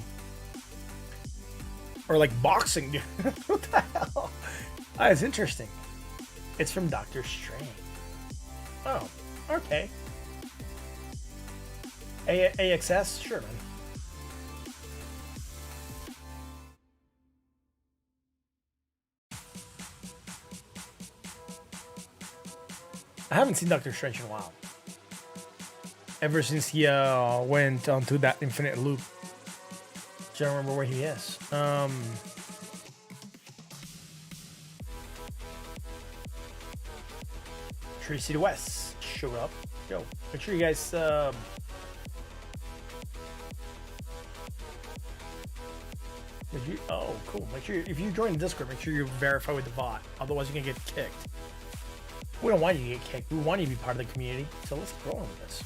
like boxing? What the hell? It's interesting. It's from Doctor Strange. Oh, okay. AXS? Sure, man. I haven't seen Doctor Strange in a while. Ever since he went onto that infinite loop. I don't remember where he is. Tree City West showed up. Yo, make sure you guys oh cool. Make sure if you join the Discord, make sure you verify with the bot. Otherwise you can get kicked. We don't want you to get kicked. We want you to be part of the community. So let's go on with this.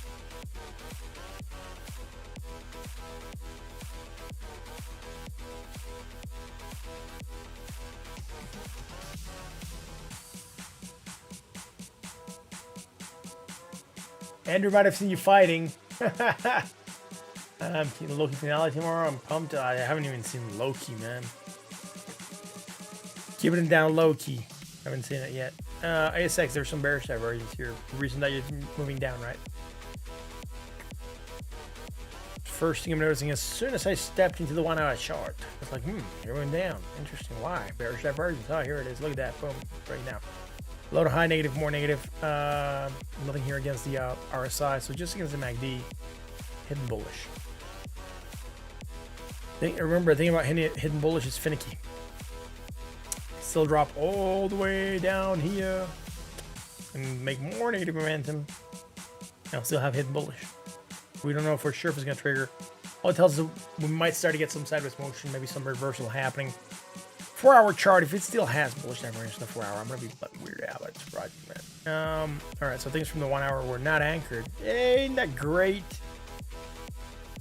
Andrew might have seen you fighting. I'm seeing Loki finale tomorrow. I'm pumped. I haven't even seen Loki, man. Keeping it down low key. Haven't seen it yet. ASX, there's some bearish divergence here. The reason that you're moving down, right? First thing I'm noticing, as soon as I stepped into the 1 hour chart, it's like, you're going down. Interesting. Why? Bearish divergence. Oh, here it is. Look at that. Boom. Right now. Low to high, negative, more negative. Nothing here against the RSI. So just against the MACD, hidden bullish. Remember, the thing about hidden bullish is finicky. Still drop all the way down here and make more negative momentum. I'll still have hidden bullish. We don't know for sure if it's going to trigger. All it tells us we might start to get some sideways motion, maybe some reversal happening. 4 hour chart, if it still has bullish divergence in the 4 hour, I'm gonna be weirded out. That's surprising, man. All right, so things from the 1 hour were not anchored. Ain't that great?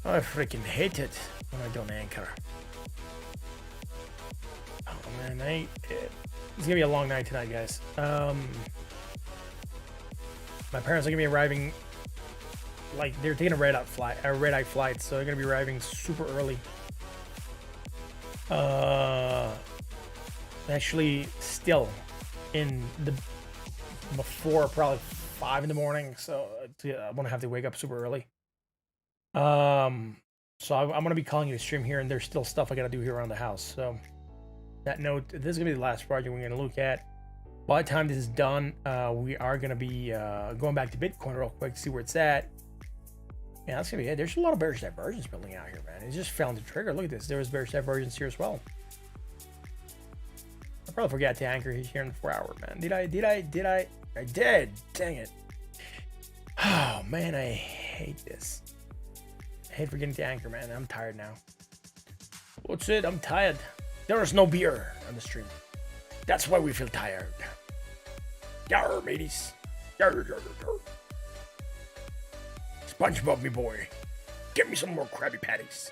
I freaking hate it when I don't anchor. Oh man, it's gonna be a long night tonight, guys. My parents are gonna be arriving. Like they're taking a red-eye flight, so they're gonna be arriving super early. Actually still in the before probably 5 in the morning, so I'm gonna have to wake up super early. So I'm gonna be calling you to stream here, and there's still stuff I gotta do here around the house. So that note, this is gonna be the last project we're gonna look at. By the time this is done, we are gonna be going back to Bitcoin real quick to see where it's at. Yeah, that's gonna be it. There's a lot of bearish divergence building out here, man. It just found the trigger. Look at this. There was bearish divergence here as well. I probably forgot to anchor here in the 4 hour, man. Did I? I did. Dang it. Oh man, I hate this. I hate forgetting to anchor, man. I'm tired now. What's it? I'm tired. There is no beer on the stream. That's why we feel tired. Yarr, mateys. Yarr, yarr, yarr. SpongeBob, me boy. Get me some more Krabby Patties.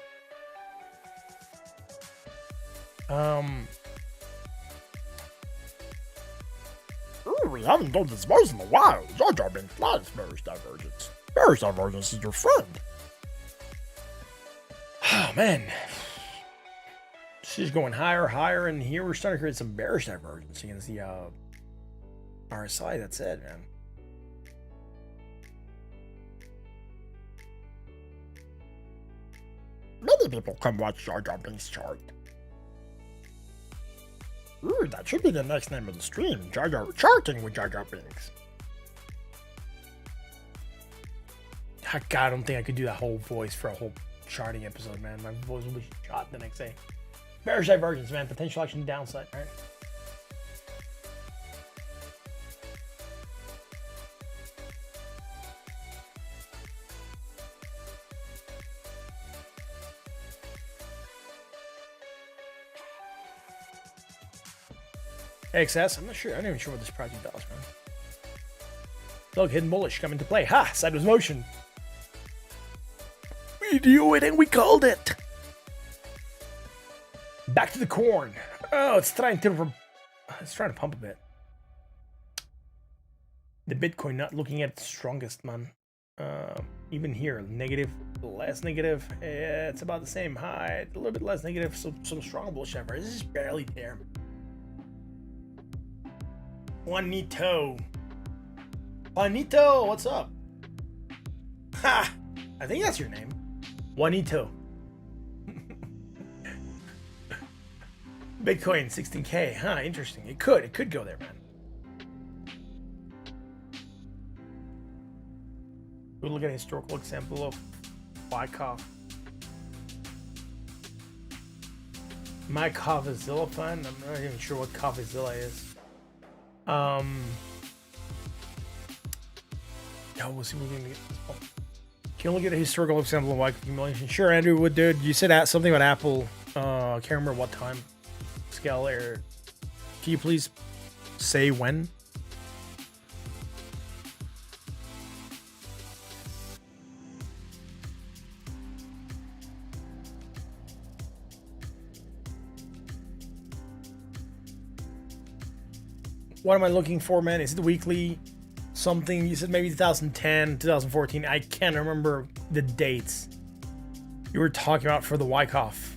Ooh, we haven't done this voice in a while. Jar Jar Binks flies bearish divergence. Bearish divergence is your friend. Oh man. She's going higher, and here we're starting to create some bearish divergence against the RSI. That's it, man. Many people can watch Jar Jar Binks' chart. Ooh, that should be the next name of the stream. Jar Jar Charting with Jar Jar Binks. God, I don't think I could do that whole voice for a whole charting episode, man. My voice will be shot the next day. Bearish divergence, man. Potential action downside, right? XS, I'm not sure. I'm not even sure what this project does, man. Look, hidden bullish coming to play. Ha! Sideways motion. We knew it and we called it. Back to the corn. Oh, it's trying to pump a bit. The Bitcoin not looking at its strongest, man. Even here, negative, less negative. It's about the same high, a little bit less negative. So some strong bullish ever. This is barely there. Juanito, what's up? Ha! I think that's your name. Juanito. Bitcoin 16K. Huh, interesting. It could go there, man. We'll look at a historical example of Wyckoff. My Coffeezilla fund. I'm not even sure what Coffeezilla is. Yeah, we'll see what we can get. Can you look at a historical example of Wyckoff accumulation? Sure, Andrew Wood, dude. You said something about Apple. I can't remember what time scale or can you please say when? What am I looking for, man? Is it the weekly something? You said maybe 2010, 2014. I can't remember the dates you were talking about for the Wyckoff.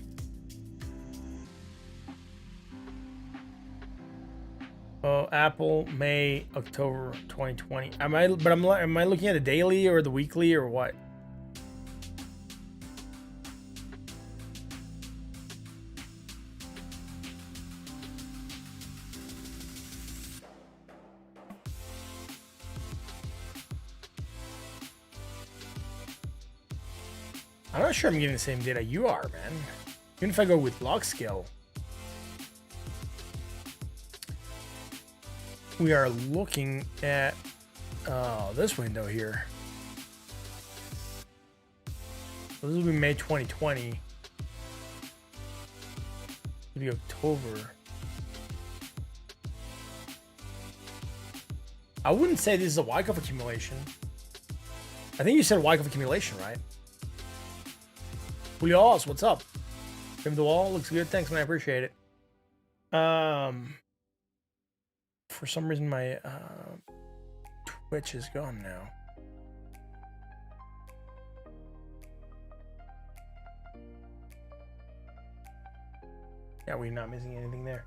Oh, Apple, May, October 2020. Am I looking at the daily or the weekly or what? I'm not sure I'm getting the same data you are, man. Even if I go with log scale, we are looking at this window here. So this will be May 2020. It'll be October. I wouldn't say this is a Wyckoff accumulation. I think you said Wyckoff accumulation, right? Julius, what's up? Tim the wall looks good. Thanks, man. I appreciate it. For some reason, my Twitch is gone now. Yeah, we're not missing anything there.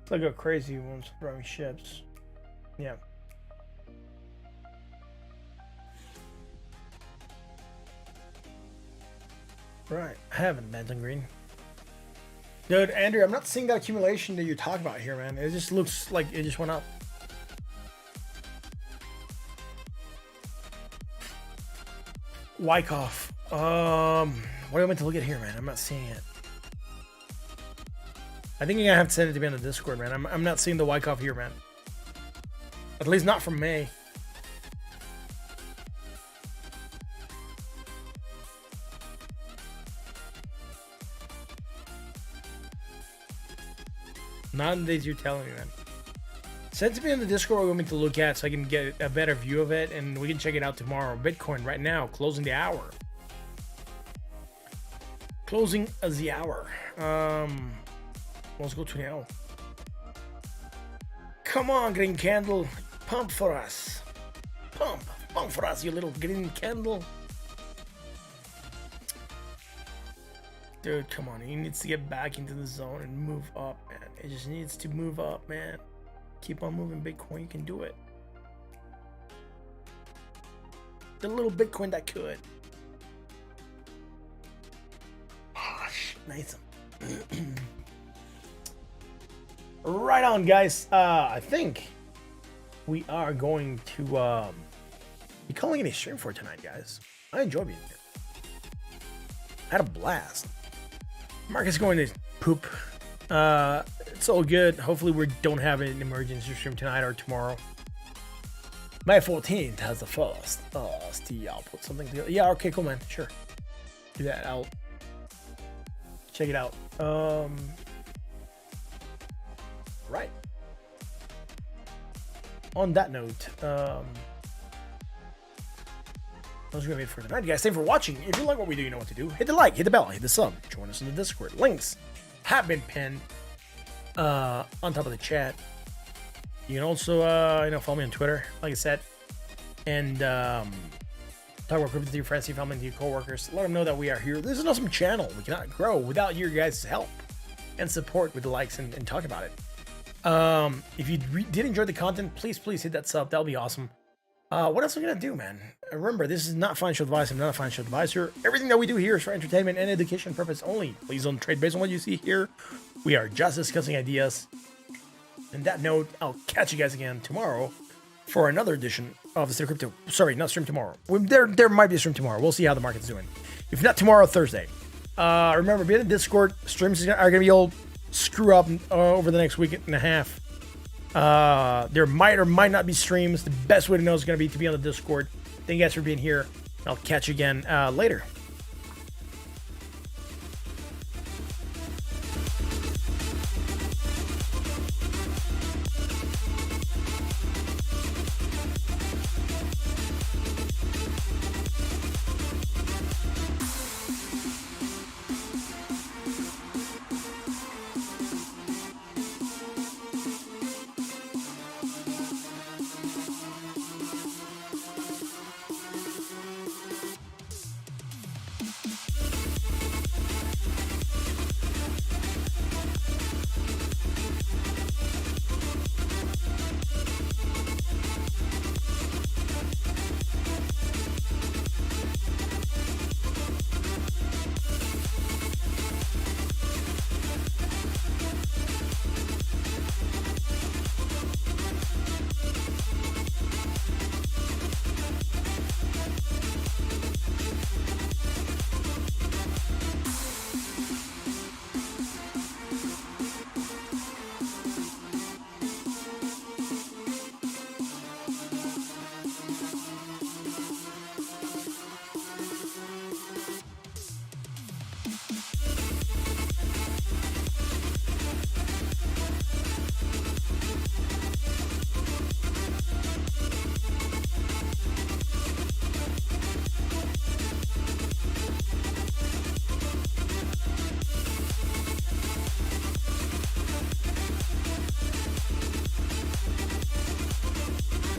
It's like a crazy one's throwing ships. Yeah. Right, I haven't been on green. Dude, Andrew, I'm not seeing that accumulation that you're talking about here, man. It just looks like it just went up. Wyckoff. What do I meant to look at here, man? I'm not seeing it. I think you're gonna have to send it to me on the Discord, man. I'm not seeing the Wyckoff here, man. At least not from May. Not in the days you're telling me, man. Send it to me on the Discord what you want me to look at so I can get a better view of it, and we can check it out tomorrow. Bitcoin right now, closing the hour. Closing the hour. Let's go to now. Come on, green candle. Pump for us. Pump for us, you little green candle. Dude, come on. He needs to get back into the zone and move up, man. It just needs to move up, man. Keep on moving, Bitcoin. You can do it. The little Bitcoin that could. Nice. Right on, guys. I think we are going to be calling it a stream for tonight, guys. I enjoy being here. I had a blast. Mark is going to poop. It's all good. Hopefully we don't have an emergency stream tonight or tomorrow. May 14th has the first. Steve, I'll put something together. Yeah, okay, cool, man. Sure. Do that. I'll check it out. Right. On that note, those are gonna be it for tonight, guys. Thanks for watching. If you like what we do, you know what to do. Hit the like, hit the bell, hit the sub. Join us in the Discord. Links have been pinned on top of the chat. You can also, follow me on Twitter, like I said, and talk about crypto to your friends, your family, and your coworkers. Let them know that we are here. This is an awesome channel. We cannot grow without your guys' help and support with the likes and talk about it. If you did enjoy the content, please hit that sub. That'll be awesome. What else are we gonna do, man? Remember, this is not financial advice. I'm not a financial advisor. Everything that we do here is for entertainment and education purpose only. Please don't trade based on what you see here. We are just discussing ideas. And that note, I'll catch you guys again tomorrow for another edition of the State of Crypto. Sorry, not stream tomorrow. There might be a stream tomorrow. We'll see how the market's doing. If not tomorrow, Thursday. Remember, be in the Discord. Streams are gonna be all screw up over the next week and a half. There might or might not be streams. The best way to know is going to be on the Discord. Thank you guys for being here. I'll catch you again later.